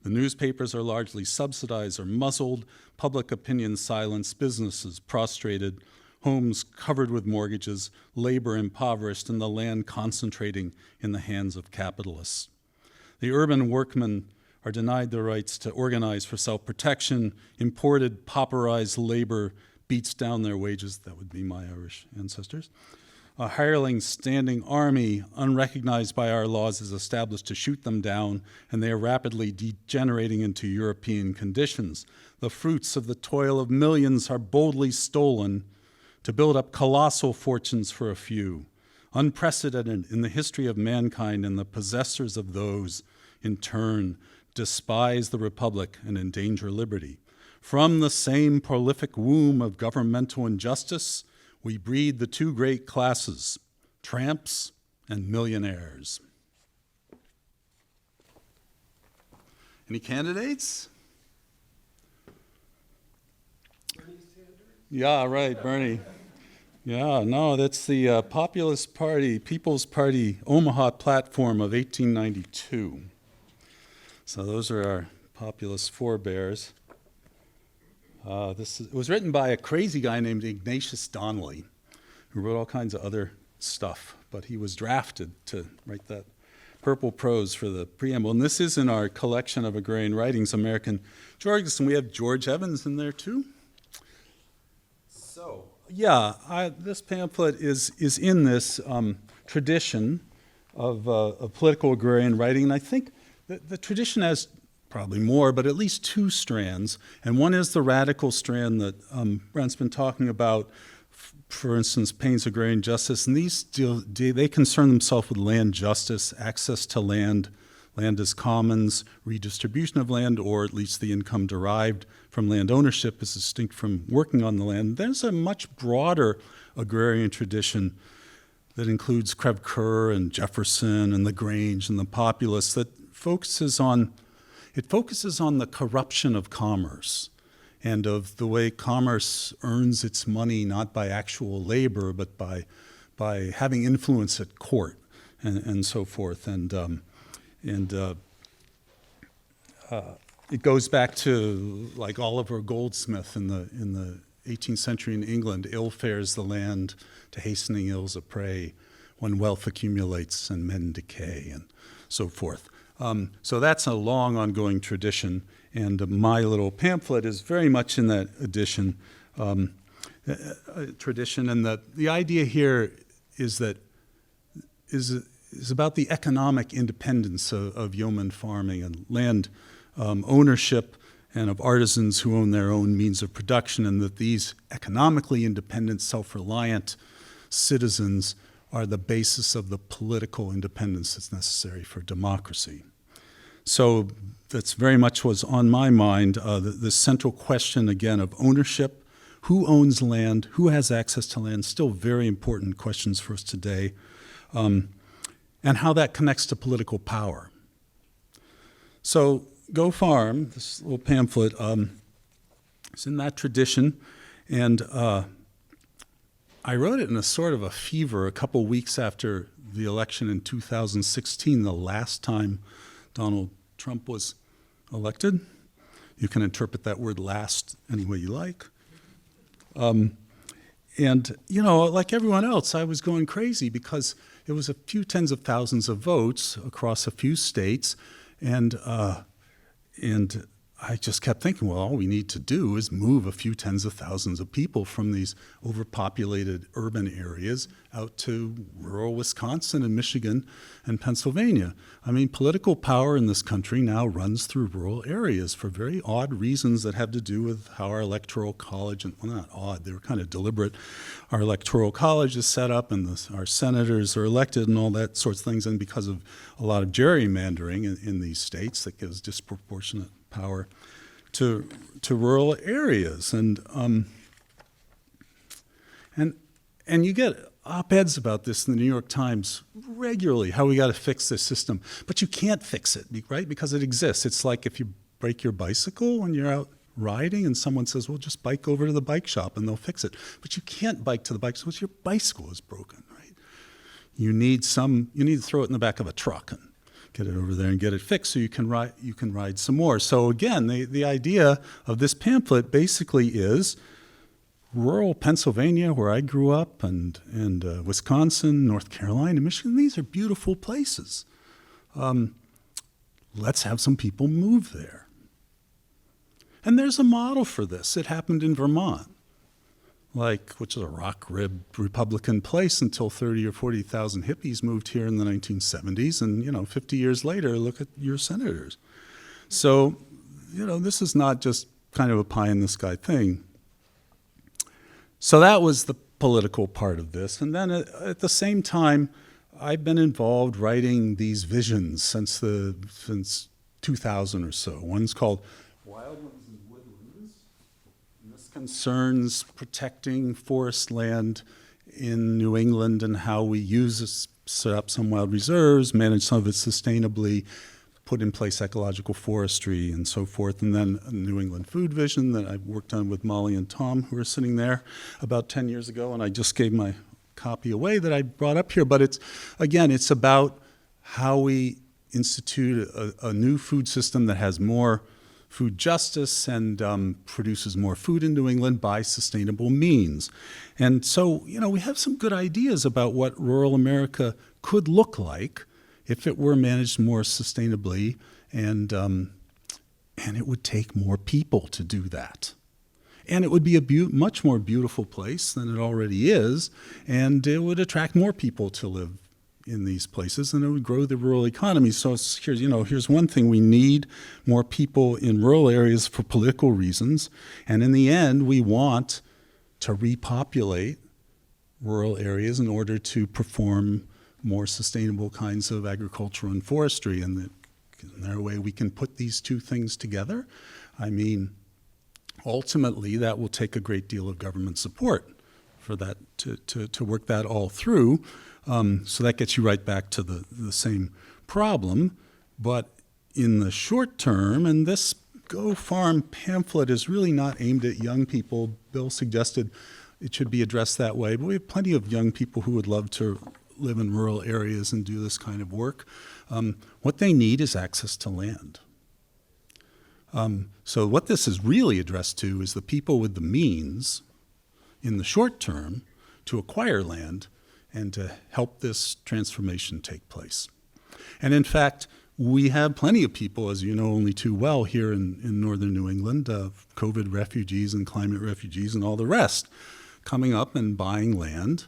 The newspapers are largely subsidized or muzzled, public opinion silenced, businesses prostrated, homes covered with mortgages, labor impoverished, and the land concentrating in the hands of capitalists. The urban workmen are denied the rights to organize for self-protection. Imported, pauperized labor beats down their wages. That would be my Irish ancestors. A hireling standing army, unrecognized by our laws, is established to shoot them down, and they are rapidly degenerating into European conditions. The fruits of the toil of millions are boldly stolen to build up colossal fortunes for a few. unprecedented in the history of mankind, and the possessors of those, in turn, despise the republic and endanger liberty. From the same prolific womb of governmental injustice, we breed the two great classes, tramps and millionaires. Any candidates? Yeah, right, Bernie. Yeah, no, that's the Populist Party, People's Party Omaha platform of 1892. So those are our populist forebears. It was written by a crazy guy named Ignatius Donnelly, who wrote all kinds of other stuff, but he was drafted to write that purple prose for the preamble. And this is in our collection of agrarian writings, American Georges, and we have George Evans in there too. So, yeah, this pamphlet is in this tradition of political agrarian writing, and I think the tradition has probably more, but at least two strands, and one is the radical strand that Brent's been talking about, for instance, Paine's agrarian justice, and they concern themselves with land justice, access to land, land as commons, redistribution of land, or at least the income derived from land ownership is distinct from working on the land. There's a much broader agrarian tradition that includes Crèvecoeur and Jefferson and the Grange and the Populists that focuses on the corruption of commerce and of the way commerce earns its money not by actual labor but by having influence at court and so forth. It goes back to like Oliver Goldsmith in the 18th century in England, ill fares the land to hastening ills of prey when wealth accumulates and men decay and so forth. So that's a long ongoing tradition, and my little pamphlet is very much in that tradition. And the idea here is about the economic independence of yeoman farming and land ownership, and of artisans who own their own means of production, and that these economically independent, self-reliant citizens are the basis of the political independence that's necessary for democracy. So that's very much was on my mind, the central question, again, of ownership. Who owns land? Who has access to land? Still very important questions for us today. And how that connects to political power. So Go Farm, this little pamphlet, is in that tradition. And I wrote it in a sort of a fever a couple weeks after the election in 2016, the last time Donald Trump was elected. You can interpret that word last any way you like. And, you know, like everyone else, I was going crazy because it was a few tens of thousands of votes across a few states. And I just kept thinking, well, all we need to do is move a few tens of thousands of people from these overpopulated urban areas out to rural Wisconsin and Michigan and Pennsylvania. I mean, political power in this country now runs through rural areas for very odd reasons that have to do with how our electoral college, and well, not odd, they were kind of deliberate, our electoral college is set up and our senators are elected and all that sorts of things, and because of a lot of gerrymandering in these states that gives disproportionate power to rural areas, and you get op-eds about this in the New York Times regularly, how we got to fix this system, but you can't fix it, right? Because it exists. It's like if you break your bicycle when you're out riding, and someone says, "Well, just bike over to the bike shop and they'll fix it," but you can't bike to the bike shop because your bicycle is broken, right? You need to throw it in the back of a truck and get it over there and get it fixed so you can ride some more. So again, the idea of this pamphlet basically is rural Pennsylvania, where I grew up, and Wisconsin, North Carolina, Michigan. These are beautiful places. Let's have some people move there. And there's a model for this. It happened in Vermont, which is a rock-ribbed Republican place until 30 or 40,000 hippies moved here in the 1970s. And, 50 years later, look at your senators. So, this is not just kind of a pie-in-the-sky thing. So that was the political part of this. And then at the same time, I've been involved writing these visions since 2000 or so. One's called Wildlands and Woodlands, and this concerns protecting forest land in New England and how we use this, set up some wild reserves, manage some of it sustainably, put in place ecological forestry and so forth. And then a New England food vision that I worked on with Molly and Tom, who are sitting there, about 10 years ago, and I just gave my copy away that I brought up here. But it's about how we institute a new food system that has more food justice and produces more food in New England by sustainable means. And so, we have some good ideas about what rural America could look like if it were managed more sustainably, and it would take more people to do that. And it would be a much more beautiful place than it already is, and it would attract more people to live in these places, and it would grow the rural economy. So here's one thing: we need more people in rural areas for political reasons, and in the end, we want to repopulate rural areas in order to perform more sustainable kinds of agriculture and forestry. And in their way, we can put these two things together. I mean, ultimately, that will take a great deal of government support for that to work that all through. So that gets you right back to the same problem. But in the short term, and this Go Farm pamphlet is really not aimed at young people. Bill suggested it should be addressed that way, but we have plenty of young people who would love to live in rural areas and do this kind of work. What they need is access to land. So what this is really addressed to is the people with the means in the short term to acquire land and to help this transformation take place. And in fact, we have plenty of people, as you know only too well, here in northern New England, COVID refugees and climate refugees and all the rest, coming up and buying land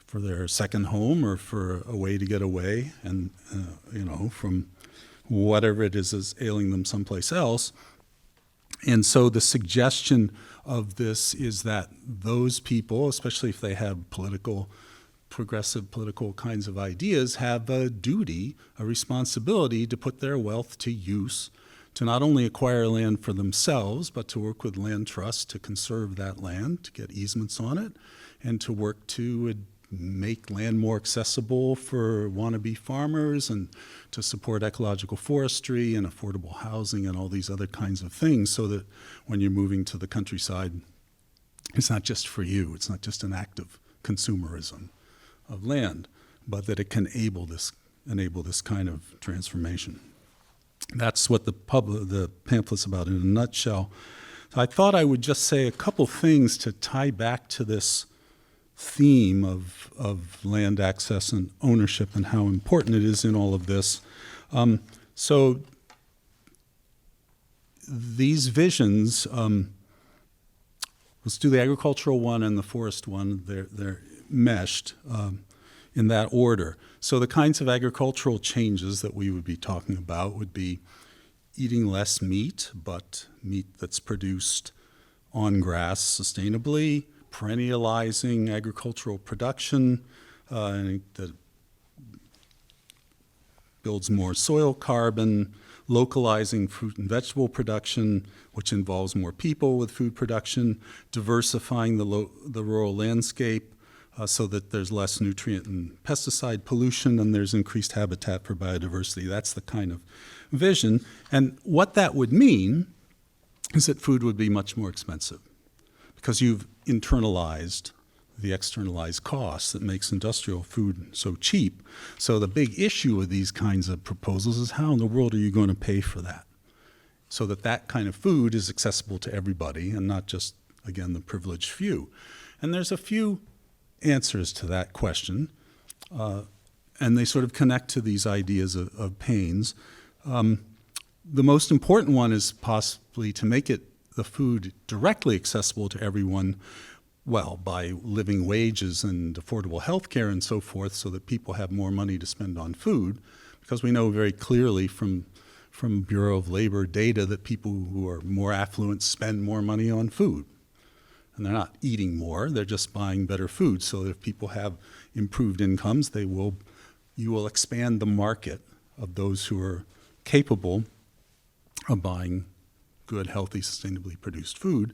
for their second home or for a way to get away and, from whatever it is ailing them someplace else. And so the suggestion of this is that those people, especially if they have progressive political kinds of ideas, have a duty, a responsibility to put their wealth to use, to not only acquire land for themselves, but to work with land trusts to conserve that land, to get easements on it, and to work to make land more accessible for wannabe farmers and to support ecological forestry and affordable housing and all these other kinds of things, so that when you're moving to the countryside, it's not just for you, it's not just an act of consumerism of land, but that it can enable this kind of transformation. That's what the pamphlet's about in a nutshell. So I thought I would just say a couple things to tie back to this theme of land access and ownership and how important it is in all of this. So these visions, let's do the agricultural one and the forest one. They're meshed in that order. So the kinds of agricultural changes that we would be talking about would be eating less meat, but meat that's produced on grass sustainably, perennializing agricultural production that builds more soil carbon, localizing fruit and vegetable production, which involves more people with food production, diversifying the rural landscape so that there's less nutrient and pesticide pollution and there's increased habitat for biodiversity. That's the kind of vision. And what that would mean is that food would be much more expensive because you've internalized the externalized costs that makes industrial food so cheap. So the big issue with these kinds of proposals is how in the world are you going to pay for that? So that kind of food is accessible to everybody and not just, again, the privileged few. And there's a few answers to that question, and they sort of connect to these ideas of pains. The most important one is possibly to make the food directly accessible to everyone, well, by living wages and affordable health care and so forth, so that people have more money to spend on food, because we know very clearly from Bureau of Labor data that people who are more affluent spend more money on food. And they're not eating more, they're just buying better food. So that if people have improved incomes, you will expand the market of those who are capable of buying good, healthy, sustainably produced food.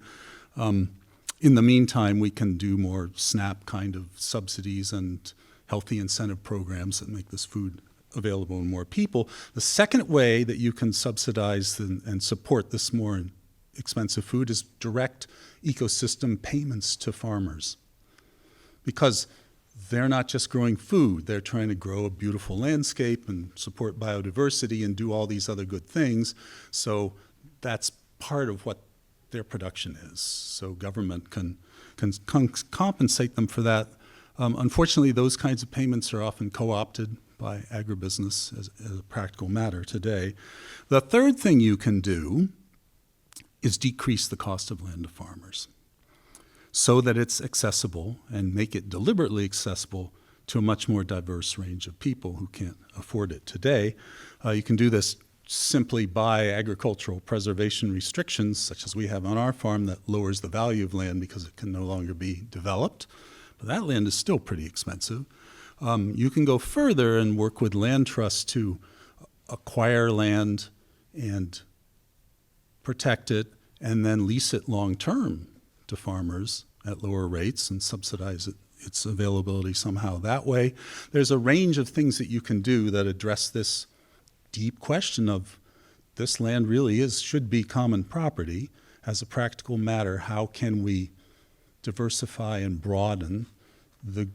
In the meantime, we can do more SNAP kind of subsidies and healthy incentive programs that make this food available to more people. The second way that you can subsidize and support this more expensive food is direct ecosystem payments to farmers. Because they're not just growing food, they're trying to grow a beautiful landscape and support biodiversity and do all these other good things. So that's part of what their production is. So government can compensate them for that. Unfortunately, those kinds of payments are often co-opted by agribusiness as a practical matter today. The third thing you can do is decrease the cost of land to farmers so that it's accessible and make it deliberately accessible to a much more diverse range of people who can't afford it today. You can do this simply by agricultural preservation restrictions, such as we have on our farm, that lowers the value of land because it can no longer be developed. But that land is still pretty expensive. You can go further and work with land trusts to acquire land and protect it and then lease it long-term to farmers at lower rates and subsidize its availability somehow that way. There's a range of things that you can do that address this deep question of this land really should be common property. As a practical matter, how can we diversify and broaden the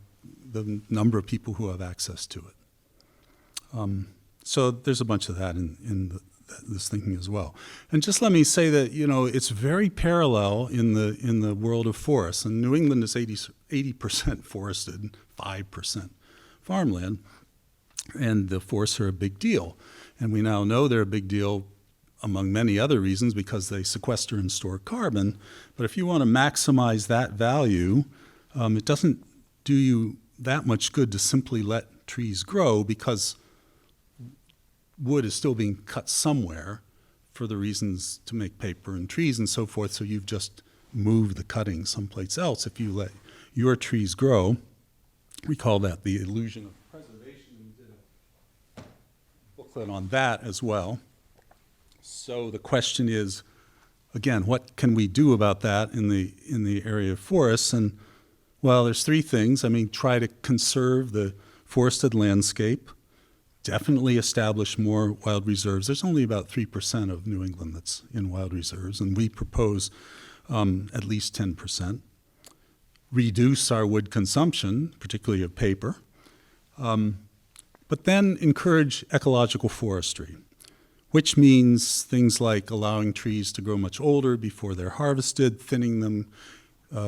number of people who have access to it? So there's a bunch of that in this thinking as well. And just let me say that, it's very parallel in the world of forests. And New England is 80% forested, 5% farmland, and the forests are a big deal. And we now know they're a big deal among many other reasons because they sequester and store carbon. But if you want to maximize that value, it doesn't do you that much good to simply let trees grow, because wood is still being cut somewhere for the reasons to make paper and trees and so forth, so you've just moved the cutting someplace else. If you let your trees grow, we call that the illusion of preservation. We did a booklet on that as well. So the question is, again, what can we do about that in the area of forests? And well, there's three things. Try to conserve the forested landscape, definitely establish more wild reserves. There's only about 3% of New England that's in wild reserves, and we propose at least 10%. Reduce our wood consumption, particularly of paper, but then encourage ecological forestry, which means things like allowing trees to grow much older before they're harvested, thinning them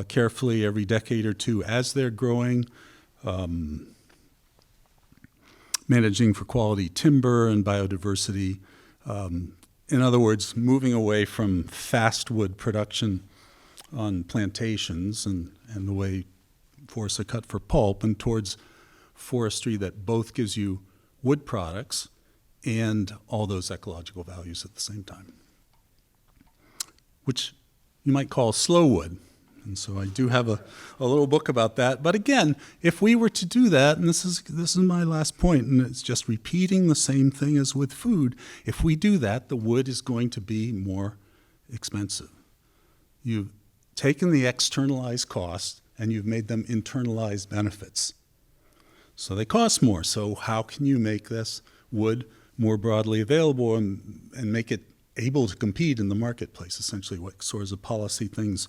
carefully every decade or two as they're growing, managing for quality timber and biodiversity. In other words, moving away from fast wood production on plantations and the way forests are cut for pulp, and towards forestry that both gives you wood products and all those ecological values at the same time, which you might call slow wood. And so I do have a little book about that. But again, if we were to do that, and this is my last point, and it's just repeating the same thing as with food, if we do that, the wood is going to be more expensive. You've taken the externalized costs and you've made them internalized benefits. So they cost more. So how can you make this wood more broadly available and make it able to compete in the marketplace? Essentially, what sorts of policy things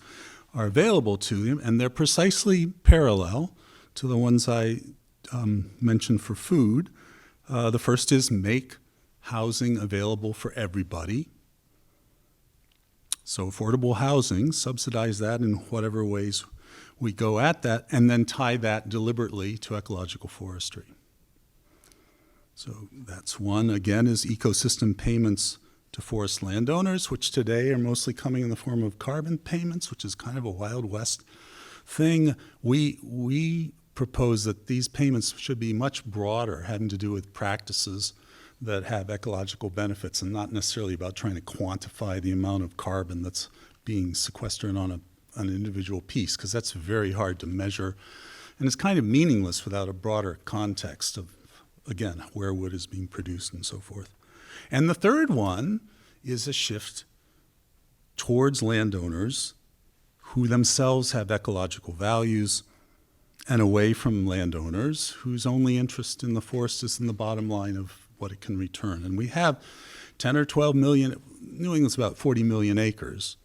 are available to them, and they're precisely parallel to the ones I mentioned for food. The first is make housing available for everybody. So affordable housing, subsidize that in whatever ways we go at that, and then tie that deliberately to ecological forestry. So that's one. Again, is ecosystem payments to forest landowners, which today are mostly coming in the form of carbon payments, which is kind of a Wild West thing. We propose that these payments should be much broader, having to do with practices that have ecological benefits and not necessarily about trying to quantify the amount of carbon that's being sequestered on an individual piece, because that's very hard to measure, and it's kind of meaningless without a broader context of, again, where wood is being produced and so forth. And the third one is a shift towards landowners who themselves have ecological values, and away from landowners whose only interest in the forest is in the bottom line of what it can return. And we have 10 or 12 million, New England's about 40 million acres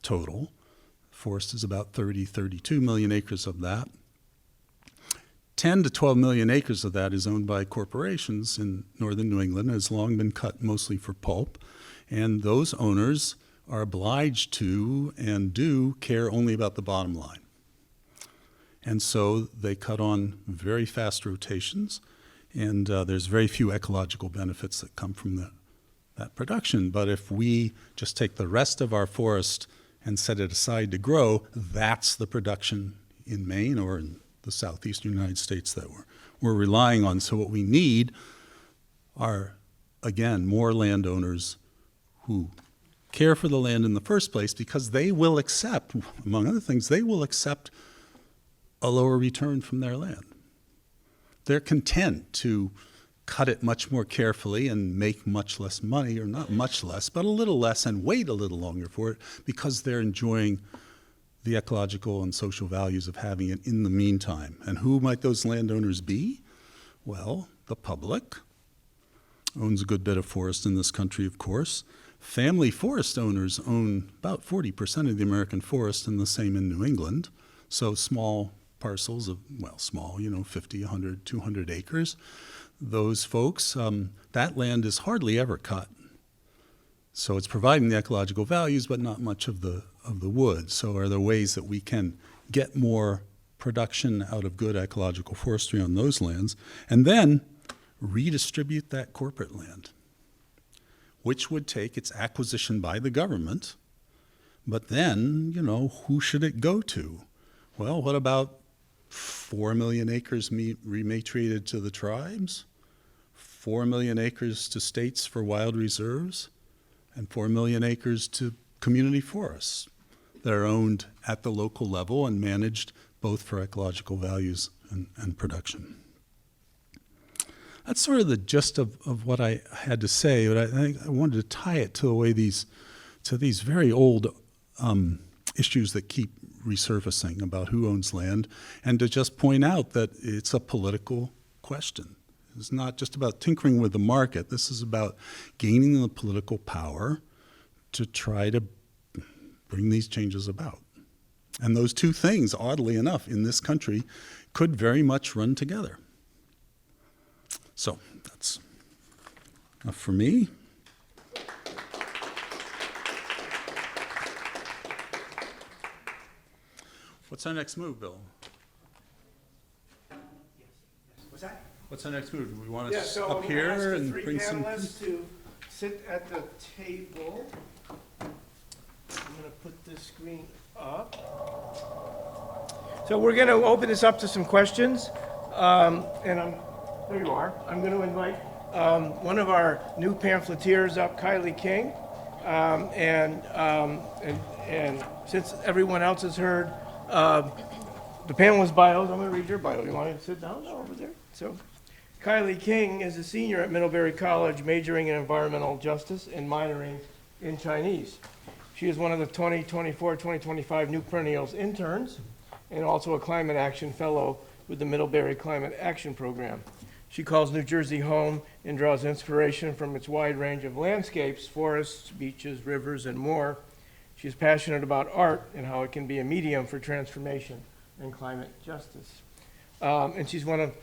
total. Forest is about 30, 32 million acres of that. 10 to 12 million acres of that is owned by corporations in northern New England. It has long been cut mostly for pulp. And those owners are obliged to and do care only about the bottom line. And so they cut on very fast rotations, and there's very few ecological benefits that come from that production. But if we just take the rest of our forest and set it aside to grow, that's the production in Maine or in the southeastern United States that we're relying on. So what we need are, again, more landowners who care for the land in the first place, because they will accept, among other things, they will accept a lower return from their land. They're content to cut it much more carefully and make much less money, or not much less, but a little less, and wait a little longer for it, because they're enjoying the ecological and social values of having it in the meantime. And who might those landowners be? Well, the public owns a good bit of forest in this country, of course. Family forest owners own about 40% of the American forest, and the same in New England. So small parcels of, well, small, 50, 100, 200 acres. Those folks, that land is hardly ever cut. So it's providing the ecological values, but not much of the wood. So are there ways that we can get more production out of good ecological forestry on those lands, and then redistribute that corporate land, which would take its acquisition by the government, but then, who should it go to? Well, what about 4 million acres rematriated to the tribes, 4 million acres to states for wild reserves, and 4 million acres to community forests that are owned at the local level and managed both for ecological values and production. That's sort of the gist of what I had to say, but I think I wanted to tie it to the way these very old issues that keep resurfacing about who owns land, and to just point out that it's a political question. It's not just about tinkering with the market. This is about gaining the political power to try to bring these changes about. And those two things, oddly enough, in this country, could very much run together. So that's enough for me. What's our next move, Bill? What's that? What's our next move? Do we want to So up here ask the and three bring some? panelists to sit at the table. I'm going to put this screen up. So we're going to open this up to some questions, and there you are. I'm going to invite one of our new pamphleteers up, Kylie King, and since everyone else has heard the panelist bios, I'm going to read your bio. You want to sit down over there? So, Kylie King is a senior at Middlebury College, majoring in environmental justice and minoring in Chinese. She is one of the 2024-2025 New Perennials interns and also a climate action fellow with the Middlebury Climate Action Program. She calls New Jersey home and draws inspiration from its wide range of landscapes, forests, beaches, rivers, and more. She's passionate about art and how it can be a medium for transformation and climate justice. And she's one of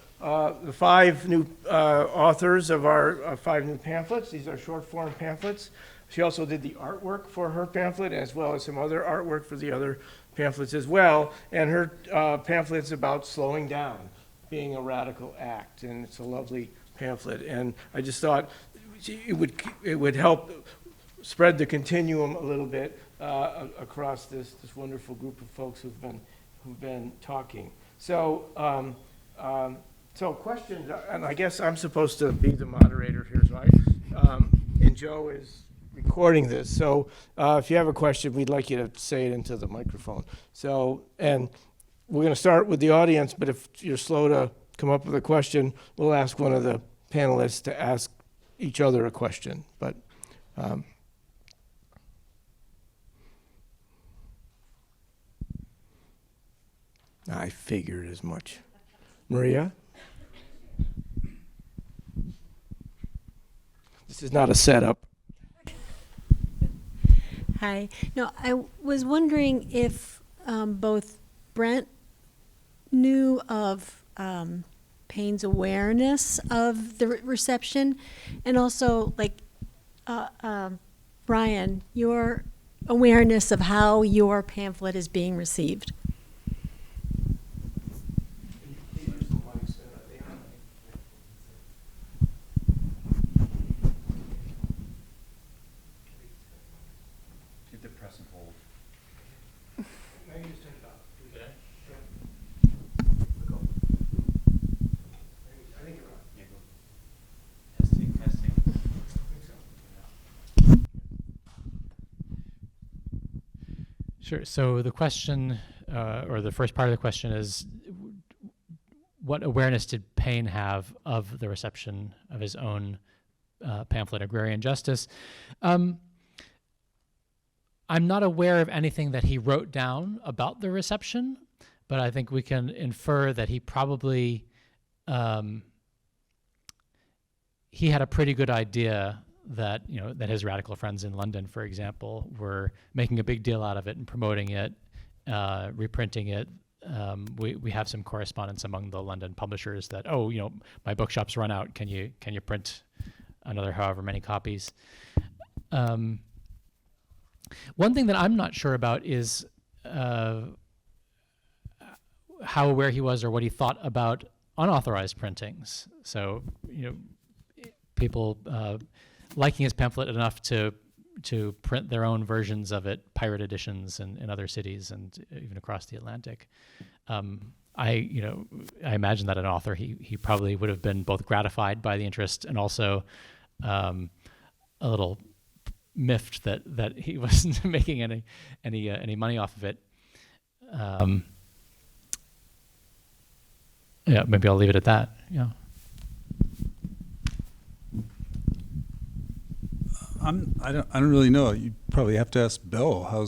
the 5 new authors of our 5 new pamphlets. These are short form pamphlets. She also did the artwork for her pamphlet, as well as some other artwork for the other pamphlets as well. And her pamphlet's about slowing down, being a radical act, and it's a lovely pamphlet. And I just thought it would help spread the continuum a little bit across this wonderful group of folks who've been talking. So questions, and I guess I'm supposed to be the moderator here, so and Joe is recording this. So if you have a question, we'd like you to say it into the microphone. So, and we're going to start with the audience, but if you're slow to come up with a question, we'll ask one of the panelists to ask each other a question. But I figured as much. Maria? This is not a setup. Hi. No, I was wondering if both Brent knew of Payne's awareness of the reception, and also, like, Brian, your awareness of how your pamphlet is being received. Sure. So the question, or the first part of the question is, what awareness did Payne have of the reception of his own pamphlet, Agrarian Justice? I'm not aware of anything that he wrote down about the reception, but I think we can infer that he probably, he had a pretty good idea that, you know, that his radical friends in London, for example, were making a big deal out of it and promoting it, reprinting it. We have some correspondence among the London publishers that, oh, you know, my bookshop's run out. Can you print another however many copies? One thing that I'm not sure about is how aware he was or what he thought about unauthorized printings. So, you know, people liking his pamphlet enough to print their own versions of it, pirate editions in other cities and even across the Atlantic. I imagine that an author, he probably would have been both gratified by the interest and also a little miffed that he wasn't making any money off of it. Yeah, maybe I'll leave it at that. Yeah. I don't really know. You probably have to ask Bill how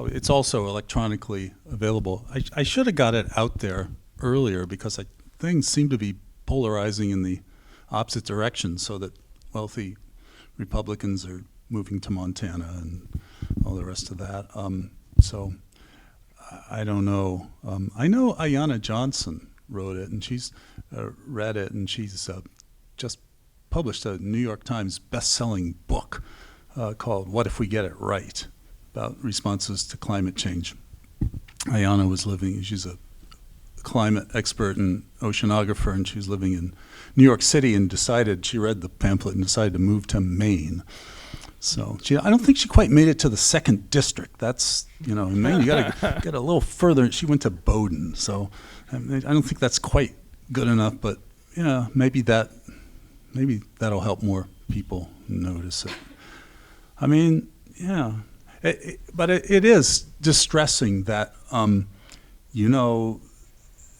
it's also electronically available. I should have got it out there earlier because things seem to be polarizing in the opposite direction, so that wealthy Republicans are moving to Montana and all the rest of that. So I don't know. I know Ayanna Johnson wrote it, and she's read it, and she's just published a New York Times best-selling book called What If We Get It Right? About responses to climate change. Ayanna was she's a climate expert and oceanographer, and she was living in New York City and she read the pamphlet and decided to move to Maine. So I don't think she quite made it to the 2nd district. That's, you know, in Maine, you got to get a little further. She went to Bowdoin. So I don't think that's quite good enough, but yeah, maybe that'll help more people notice it. I mean, yeah, but it is distressing that, you know,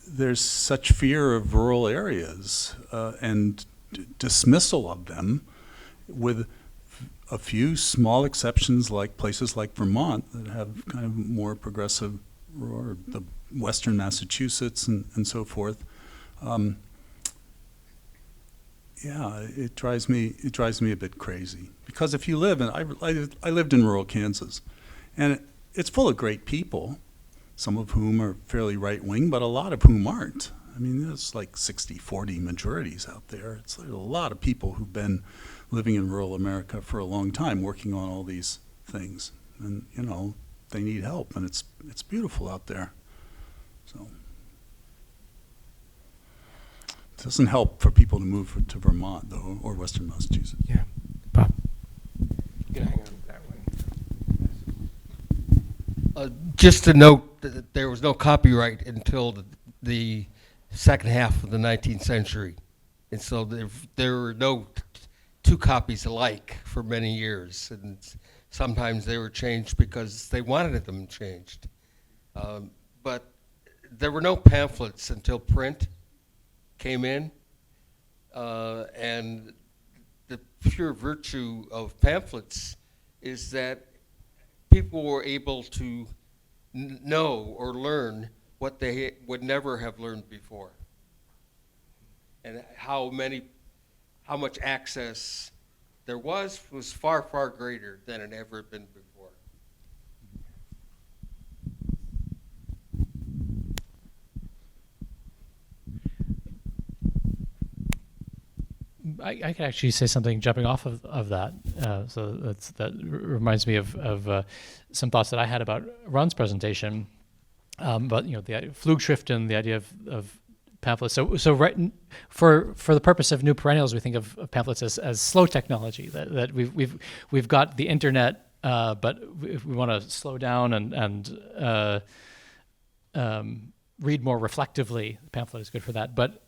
there's such fear of rural areas and dismissal of them, with a few small exceptions like places like Vermont that have kind of more progressive, or the Western Massachusetts and so forth. Yeah, it drives me a bit crazy, because if you live in, I lived in rural Kansas, and it's full of great people, some of whom are fairly right-wing, but a lot of whom aren't. I mean, there's like 60-40 majorities out there. There's a lot of people who've been living in rural America for a long time, working on all these things, and you know, they need help, and it's beautiful out there. So it doesn't help for people to move to Vermont, though, or Western Massachusetts. Yeah. Bob? You can hang on to that one. Just to note that there was no copyright until the second half of the 19th century. And so there were no two copies alike for many years, and sometimes they were changed because they wanted them changed. But there were no pamphlets until print came in, and the pure virtue of pamphlets is that people were able to know or learn what they would never have learned before, and how much access there was far, far greater than it ever had been before. I could actually say something jumping off of that. So that reminds me of some thoughts that I had about Ron's presentation. But the Flugschriften, the idea of pamphlets. So right for the purpose of new perennials, we think of pamphlets as slow technology. That we've got the internet, but if we want to slow down and read more reflectively, the pamphlet is good for that. But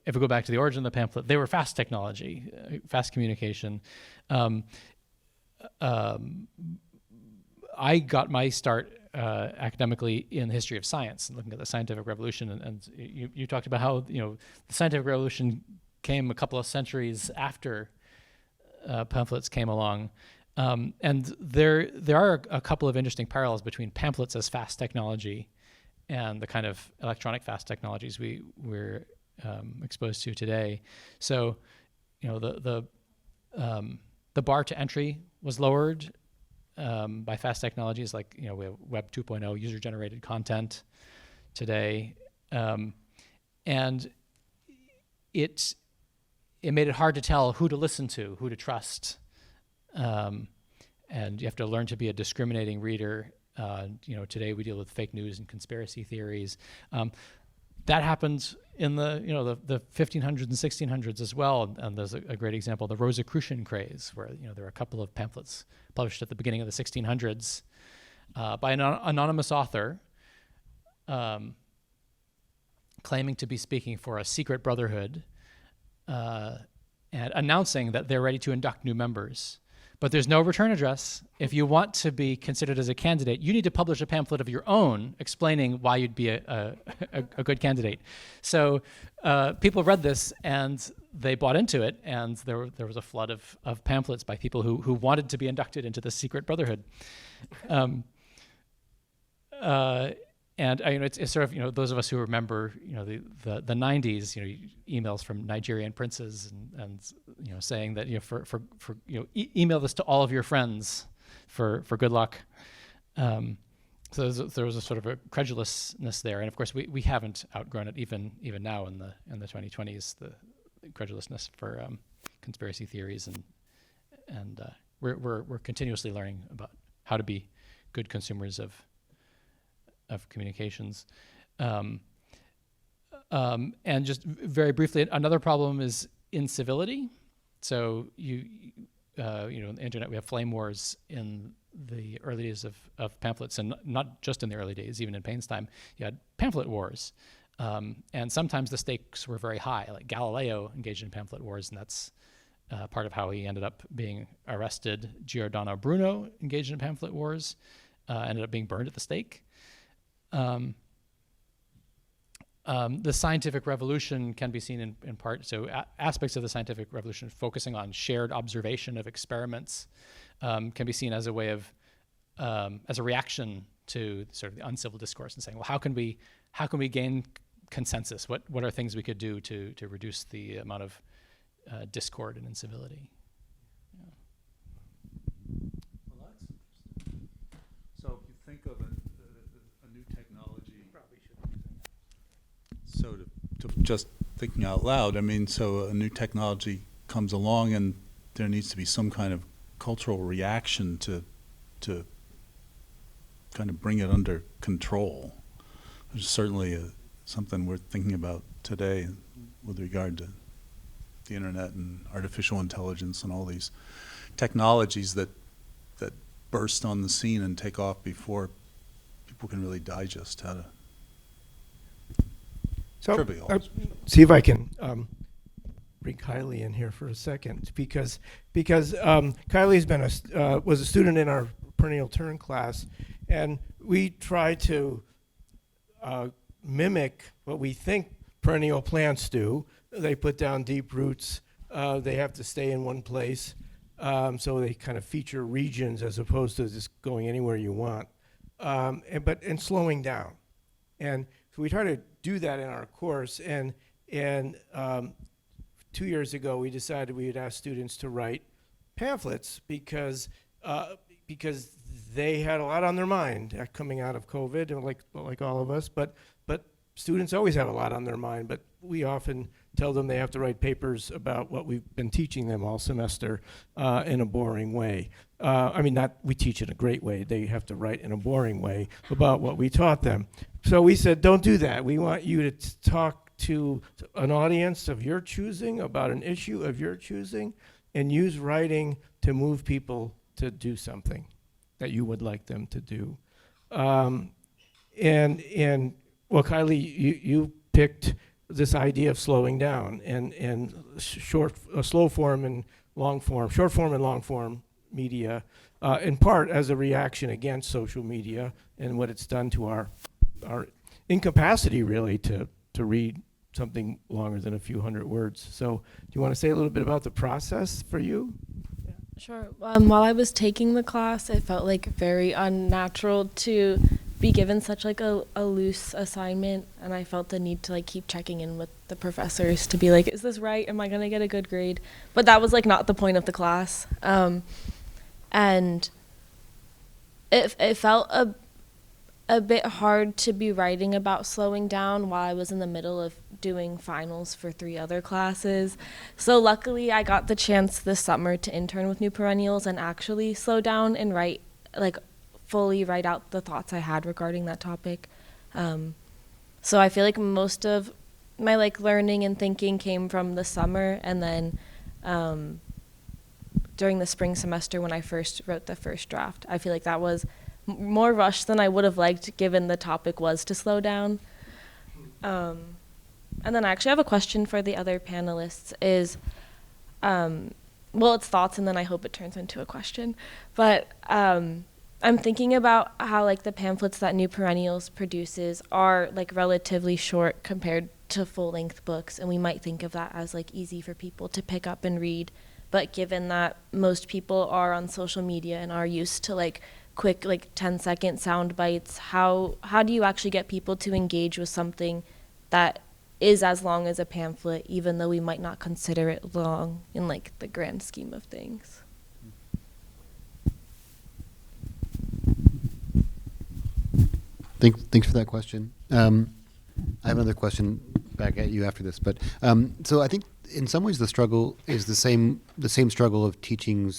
if we go back to the origin of the pamphlet, they were fast technology, fast communication. I got my start academically in the history of science, and looking at the scientific revolution. And you talked about how the scientific revolution came a couple of centuries after pamphlets came along. And there are a couple of interesting parallels between pamphlets as fast technology and the kind of electronic fast technologies we're exposed to today. So, the bar to entry was lowered by fast technologies like we have Web 2.0, user-generated content today, and it made it hard to tell who to listen to, who to trust, and you have to learn to be a discriminating reader. Today we deal with fake news and conspiracy theories. That happened in the 1500s and 1600s as well, and there's a great example, the Rosicrucian craze, where there are a couple of pamphlets published at the beginning of the 1600s by an anonymous author claiming to be speaking for a secret brotherhood and announcing that they're ready to induct new members. But there's no return address. If you want to be considered as a candidate, you need to publish a pamphlet of your own explaining why you'd be a good candidate. So people read this and they bought into it, and there was a flood of pamphlets by people who wanted to be inducted into the secret brotherhood. And it's sort of those of us who remember the 90s, emails from Nigerian princes and saying that email this to all of your friends for good luck. So there was a sort of a credulousness there, and of course we haven't outgrown it even now in the 2020s, the credulousness for conspiracy theories, and we're continuously learning about how to be good consumers of communications. And just very briefly, another problem is incivility. So in the internet, we have flame wars in the early days of pamphlets, and not just in the early days, even in Paine's time, you had pamphlet wars. And sometimes the stakes were very high, like Galileo engaged in pamphlet wars, and that's part of how he ended up being arrested. Giordano Bruno engaged in pamphlet wars, ended up being burned at the stake. The scientific revolution can be seen in part, so aspects of the scientific revolution focusing on shared observation of experiments can be seen as a way of, as a reaction to sort of the uncivil discourse, and saying, well, how can we gain consensus? What are things we could do to reduce the amount of discord and incivility? Well, that's interesting. So if you think of a new technology, so to just thinking out loud, so a new technology comes along and there needs to be some kind of cultural reaction to kind of bring it under control, which is certainly something we're thinking about today with regard to the internet and artificial intelligence and all these technologies that burst on the scene and take off before people can really digest how to So, trivial. see if I can bring Kylie in here for a second because Kylie's been was a student in our perennial turn class, and we try to mimic what we think perennial plants do. They put down deep roots. They have to stay in one place, so they kind of feature regions as opposed to just going anywhere you want, and slowing down. And so we try to do that in our course. And 2 years ago, we decided we would ask students to write pamphlets because they had a lot on their mind coming out of COVID, and like all of us. But students always have a lot on their mind. But we often tell them they have to write papers about what we've been teaching them all semester in a boring way. I mean, not we teach in a great way. They have to write in a boring way about what we taught them. So we said, don't do that. We want you to talk to an audience of your choosing about an issue of your choosing, and use writing to move people to do something that you would like them to do. Well, Kylie, you picked this idea of slowing down and slow form and long form, short form and long form media, in part as a reaction against social media and what it's done to our incapacity really to read something longer than a few hundred words. So do you want to say a little bit about the process for you? Sure. While I was taking the class, it felt like very unnatural to be given such like a loose assignment, and I felt the need to like keep checking in with the professors to be like, is this right? Am I gonna get a good grade? But that was like not the point of the class. And it felt a bit hard to be writing about slowing down while I was in the middle of doing finals for 3 other classes. So luckily I got the chance this summer to intern with New Perennials and actually slow down and write, like fully write out the thoughts I had regarding that topic. So I feel like most of my like learning and thinking came from the summer, and then during the spring semester when I first wrote the first draft. I feel like that was more rushed than I would have liked, given the topic was to slow down. And then I actually have a question for the other panelists is, well, it's thoughts and then I hope it turns into a question. But I'm thinking about how like the pamphlets that New Perennials produces are like relatively short compared to full-length books, and we might think of that as like easy for people to pick up and read. But given that most people are on social media and are used to like quick like 10-second sound bites, how do you actually get people to engage with something that is as long as a pamphlet, even though we might not consider it long in like the grand scheme of things? Thanks for that question. I have another question back at you after this, but so I think in some ways the struggle is the same struggle of teaching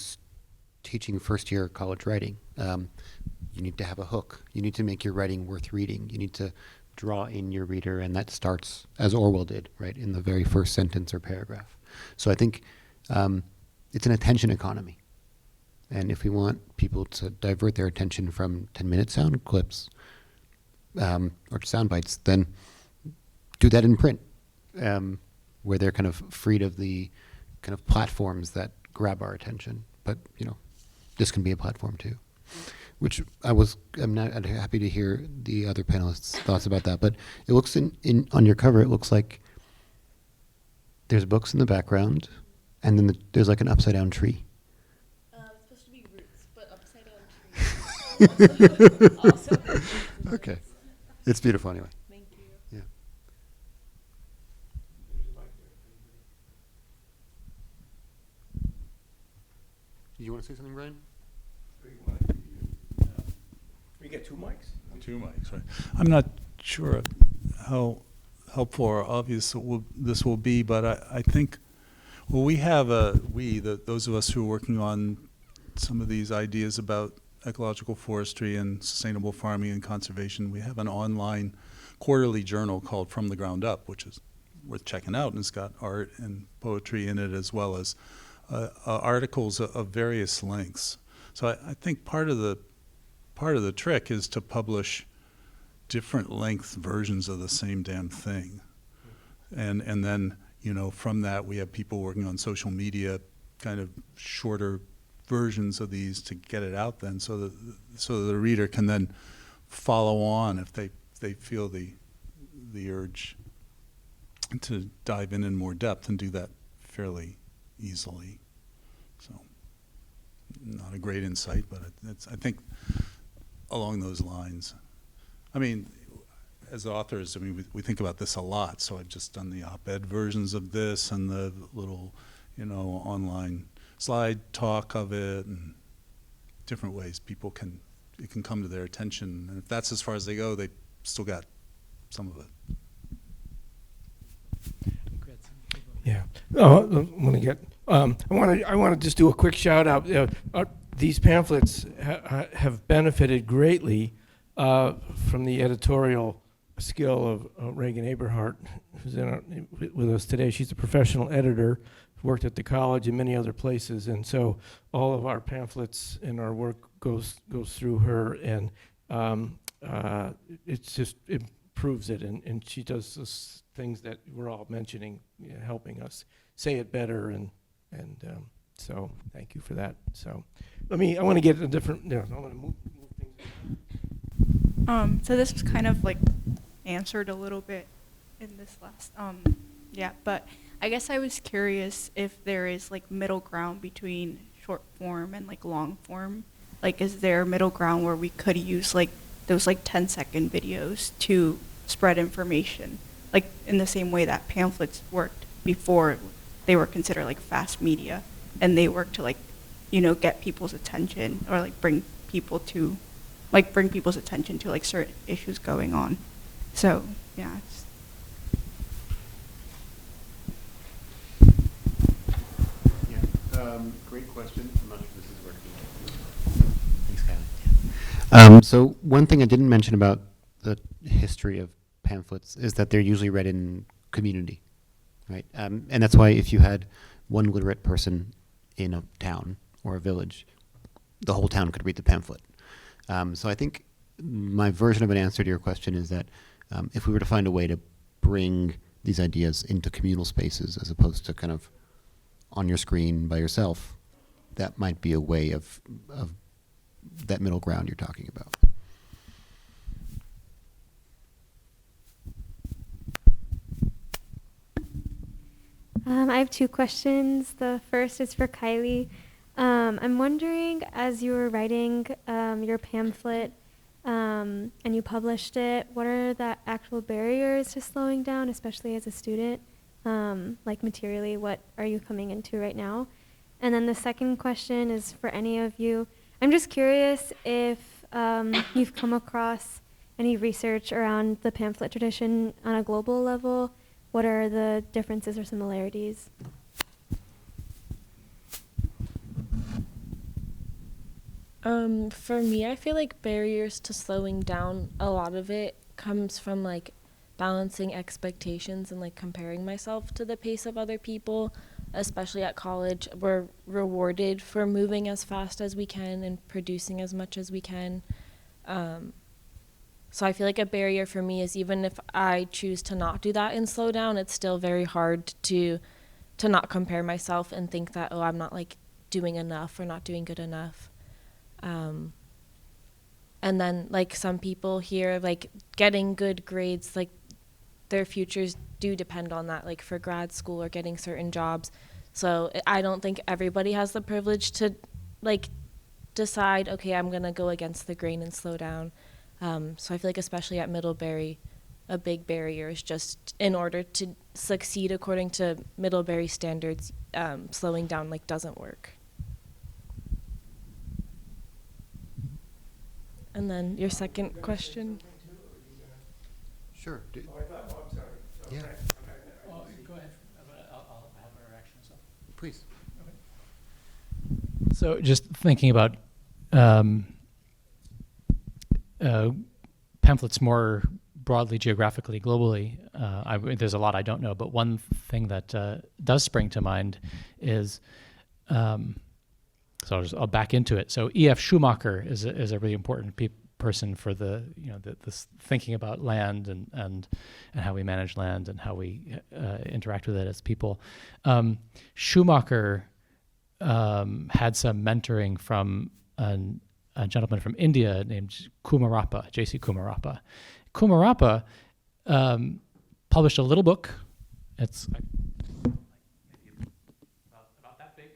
first-year college writing. You need to have a hook. You need to make your writing worth reading. You need to draw in your reader, and that starts, as Orwell did, right, in the very first sentence or paragraph. So I think it's an attention economy. And if we want people to divert their attention from 10-minute sound clips or sound bites, then do that in print, where they're kind of freed of the kind of platforms that grab our attention. But, you know, this can be a platform too, which I'm not happy to hear the other panelists' thoughts about that. But it looks on your cover, it looks like there's books in the background, and then there's like an upside down tree. It's supposed to be roots, but upside down tree. Also. Okay. It's beautiful anyway. Thank you. Yeah. You want to say something, Brian? We get 2 mics? 2 mics, right. I'm not sure how helpful or obvious this will be, but I think, well, those of us who are working on some of these ideas about ecological forestry and sustainable farming and conservation, we have an online quarterly journal called From the Ground Up, which is worth checking out, and it's got art and poetry in it, as well as articles of various lengths. So I think part of the trick is to publish different length versions of the same damn thing, and then from that we have people working on social media, kind of shorter versions of these to get it out then, so that the reader can then follow on if they feel the urge to dive in more depth and do that fairly easily. So, not a great insight, but I think along those lines. I mean, as authors, we think about this a lot, so I've just done the op-ed versions of this and the little, online slide talk of it, and different ways it can come to their attention. And if that's as far as they go, they still got some of it. Yeah. I want to just do a quick shout out. These pamphlets have benefited greatly from the editorial skill of Reagan Eberhardt, who's with us today. She's a professional editor, worked at the college and many other places, and so all of our pamphlets and our work goes through her, and it just improves it, and she does those things that we're all mentioning, helping us say it better, and so thank you for that. So I want to get a different. I want to move things. So this was kind of like answered a little bit in this last, but I guess I was curious if there is like middle ground between short form and like long form. Like, is there middle ground where we could use like those like 10-second videos to spread information, like in the same way that pamphlets worked before they were considered like fast media, and they worked to like, get people's attention, or like bring people's attention to like certain issues going on. So yeah. Great question. I'm not sure if this is working. Thanks, Kylie. So one thing I didn't mention about the history of pamphlets is that they're usually read in community, right? And that's why if you had one literate person in a town or a village, the whole town could read the pamphlet. So I think my version of an answer to your question is that if we were to find a way to bring these ideas into communal spaces as opposed to kind of on your screen by yourself, that might be a way of that middle ground you're talking about. I have two questions. The first is for Kylie. I'm wondering, as you were writing your pamphlet and you published it, what are the actual barriers to slowing down, especially as a student? Like materially, what are you coming into right now? And then the second question is for any of you. I'm just curious if you've come across any research around the pamphlet tradition on a global level. What are the differences or similarities? For me, I feel like barriers to slowing down, a lot of it comes from like balancing expectations and like comparing myself to the pace of other people. Especially at college, we're rewarded for moving as fast as we can and producing as much as we can. So I feel like a barrier for me is, even if I choose to not do that and slow down, it's still very hard to not compare myself and think that, I'm not like doing enough or not doing good enough. And then like some people here, like getting good grades, like their futures do depend on that, like for grad school or getting certain jobs. So I don't think everybody has the privilege to like decide, okay, I'm gonna go against the grain and slow down. So I feel like especially at Middlebury, a big barrier is just, in order to succeed according to Middlebury standards, slowing down like doesn't work. And then your second question. Sure. I'm sorry. Yeah. Go ahead. I'll have a reaction. Please. So just thinking about pamphlets more broadly, geographically, globally, there's a lot I don't know, but one thing that does spring to mind is, so I'll back into it. So E.F. Schumacher is a really important person for this thinking about land and how we manage land and how we interact with it as people. Schumacher had some mentoring from a gentleman from India named Kumarappa, J.C. Kumarappa. Kumarappa published a little book. It's about that big.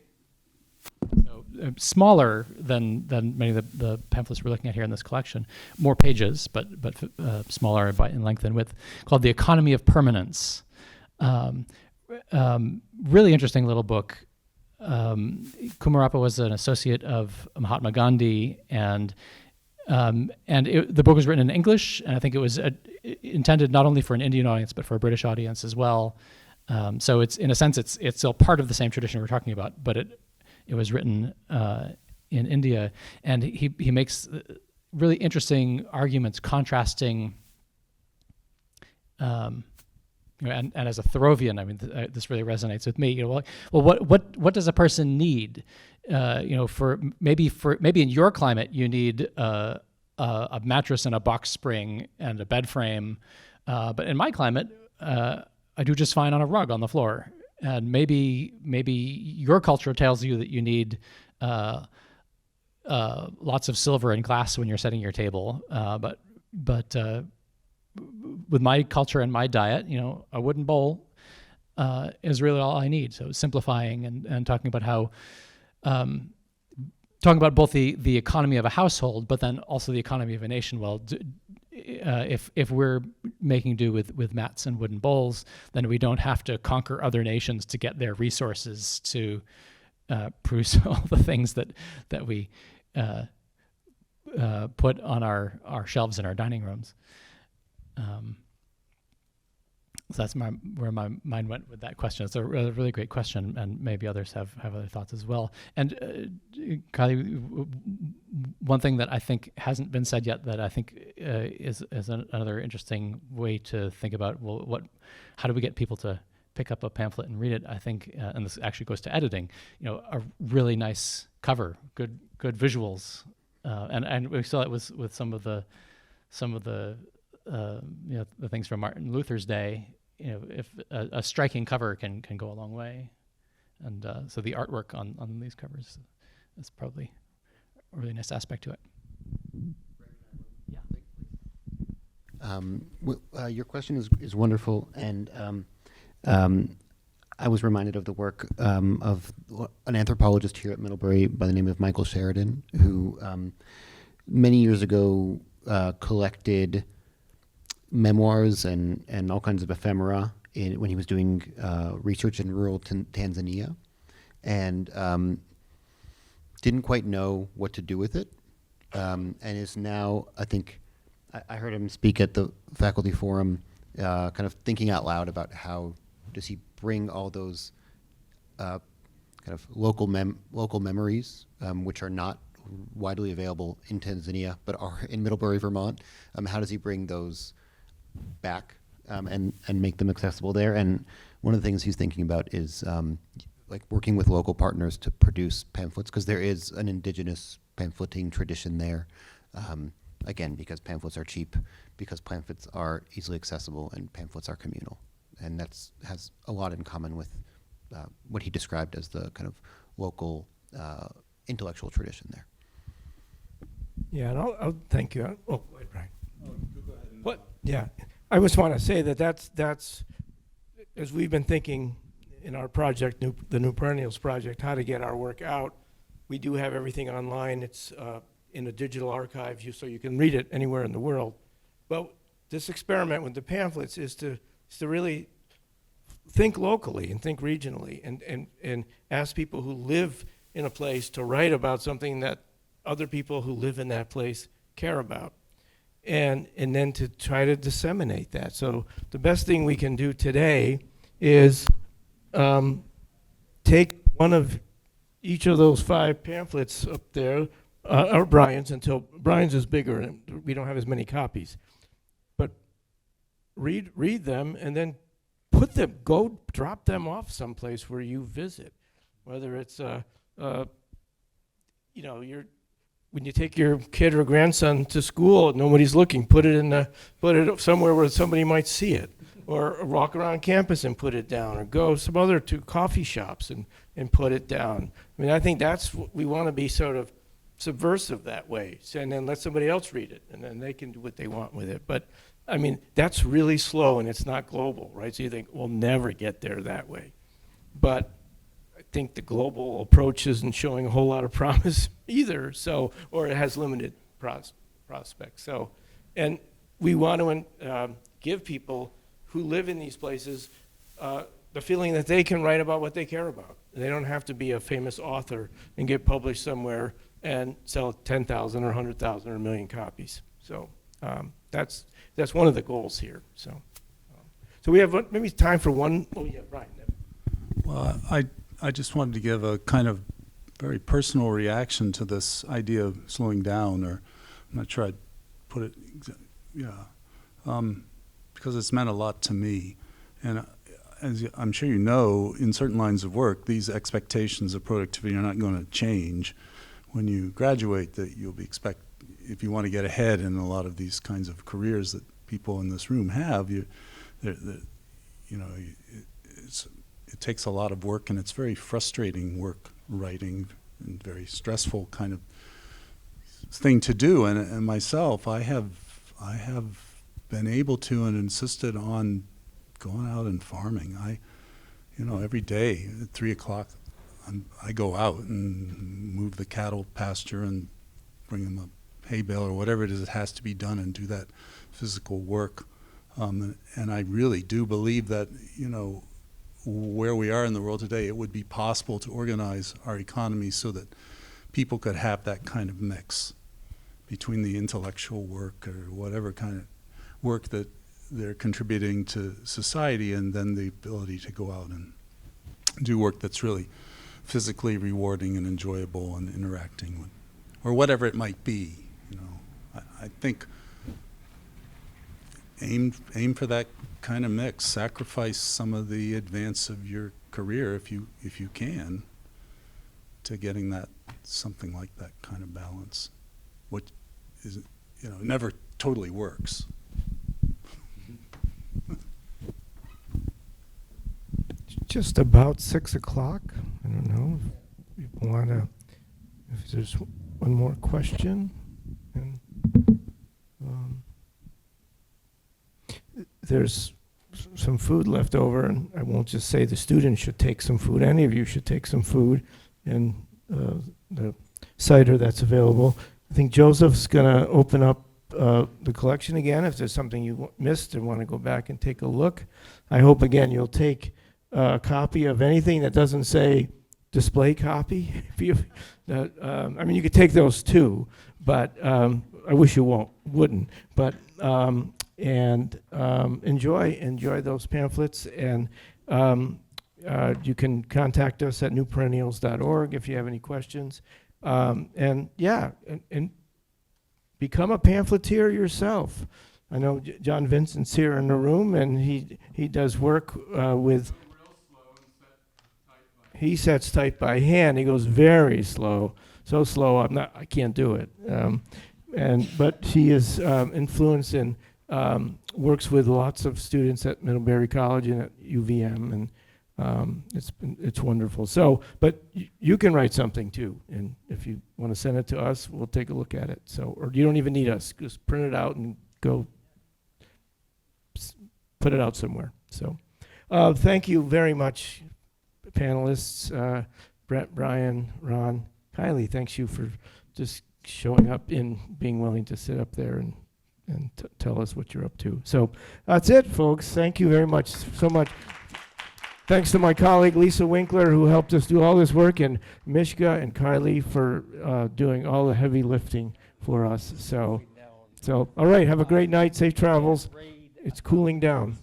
So smaller than many of the pamphlets we're looking at here in this collection. More pages, but smaller in length and width. Called The Economy of Permanence. Really interesting little book. Kumarappa was an associate of Mahatma Gandhi, and the book was written in English, and I think it was intended not only for an Indian audience but for a British audience as well. So it's, in a sense, it's still part of the same tradition we're talking about, but it was written in India, and he makes really interesting arguments contrasting. And as a Thoreauvian, I mean, this really resonates with me. Well, what does a person need? For maybe in your climate, you need a mattress and a box spring and a bed frame, but in my climate, I do just fine on a rug on the floor. And maybe your culture tells you that you need lots of silver and glass when you're setting your table, but with my culture and my diet, a wooden bowl is really all I need. So simplifying and talking about how, talking about both the economy of a household, but then also the economy of a nation. Well, if we're making do with mats and wooden bowls, then we don't have to conquer other nations to get their resources to produce all the things that we put on our shelves in our dining rooms. So that's where my mind went with that question. It's a really great question, and maybe others have other thoughts as well. And Kylie, one thing that I think hasn't been said yet that I think is another interesting way to think about, how do we get people to pick up a pamphlet and read it? I think, and this actually goes to editing, a really nice cover, good visuals, and we saw it with some of the the things from Martin Luther's day. If a striking cover can go a long way, and so the artwork on these covers is probably a really nice aspect to it. Yeah. Your question is wonderful, and I was reminded of the work of an anthropologist here at Middlebury by the name of Michael Sheridan, who many years ago collected memoirs and all kinds of ephemera when he was doing research in rural Tanzania, and didn't quite know what to do with it, and is now, I think, I heard him speak at the faculty forum, kind of thinking out loud about how does he bring all those kind of local memories, which are not widely available in Tanzania but are in Middlebury, Vermont. How does he bring those back and make them accessible there? And one of the things he's thinking about is like working with local partners to produce pamphlets, because there is an indigenous pamphleting tradition there. Again, because pamphlets are cheap, because pamphlets are easily accessible, and pamphlets are communal. And has a lot in common with what he described as the kind of local intellectual tradition there. Yeah, and I'll thank you. Oh, wait, Brian. What? Yeah, I just want to say that's as we've been thinking in our project, the New Perennials project, how to get our work out. We do have everything online. It's in a digital archive, so you can read it anywhere in the world. But this experiment with the pamphlets is to really think locally and think regionally, and ask people who live in a place to write about something that other people who live in that place care about. And then to try to disseminate that. So the best thing we can do today is take one of each of those 5 pamphlets up there, or Brian's, until Brian's is bigger and we don't have as many copies. But read them, and then go drop them off someplace where you visit, whether it's you're when you take your kid or grandson to school, nobody's looking. Put it somewhere where somebody might see it, or walk around campus and put it down, or go some other two coffee shops and put it down. I mean, I think that's what we want to be, sort of subversive that way, and then let somebody else read it, and then they can do what they want with it. But I mean, that's really slow, and it's not global, right? So you think we'll never get there that way, but I think the global approach isn't showing a whole lot of promise either. So, or it has limited prospects. So, and we want to give people who live in these places the feeling that they can write about what they care about. They don't have to be a famous author and get published somewhere and sell 10,000 or 100,000 or 1 million copies. So that's one of the goals here. So we have maybe time for one. Oh yeah, Brian. Well, I just wanted to give a kind of very personal reaction to this idea of slowing down, or I'm not sure I'd put it, because it's meant a lot to me. And as I'm sure you know, in certain lines of work, these expectations of productivity are not going to change. When you graduate, that you'll be if you want to get ahead in a lot of these kinds of careers that people in this room have, it takes a lot of work, and it's very frustrating work, writing, and very stressful kind of thing to do. And myself, I have been able to and insisted on going out and farming. Every day at 3 o'clock, I go out and move the cattle pasture and bring them a hay bale or whatever it is that has to be done, and do that physical work. And I really do believe that, where we are in the world today, it would be possible to organize our economy so that people could have that kind of mix between the intellectual work or whatever kind of work that they're contributing to society, and then the ability to go out and do work that's really physically rewarding and enjoyable and interacting with, or whatever it might be. I think aim for that kind of mix. Sacrifice some of the advance of your career if you can, to getting that something like that kind of balance, which is never totally works. Just about 6 o'clock. I don't know if people want to. If there's one more question, and there's some food left over, and I won't just say the students should take some food. Any of you should take some food, and the cider that's available. I think Joseph's going to open up the collection again. If there's something you missed and want to go back and take a look, I hope again you'll take a copy of anything that doesn't say display copy. You could take those too, but I wish you wouldn't. But enjoy those pamphlets, and you can contact us at newperennials.org if you have any questions. And become a pamphleteer yourself. I know John Vincent's here in the room, and he does work with. He sets type by hand. He goes very slow, so slow I can't do it. But he is influenced and works with lots of students at Middlebury College and at UVM, and it's wonderful. So, but you can write something too, and if you want to send it to us, we'll take a look at it. So, or you don't even need us; just print it out and go put it out somewhere. So, thank you very much, panelists, Brett, Brian, Ron, Kylie. Thanks you for just showing up and being willing to sit up there and tell us what you're up to. So that's it, folks. Thank you very much so much. Thanks to my colleague Lisa Winkler, who helped us do all this work, and Mishka and Kylie for doing all the heavy lifting for us. So all right, have a great night. Safe travels. It's cooling down.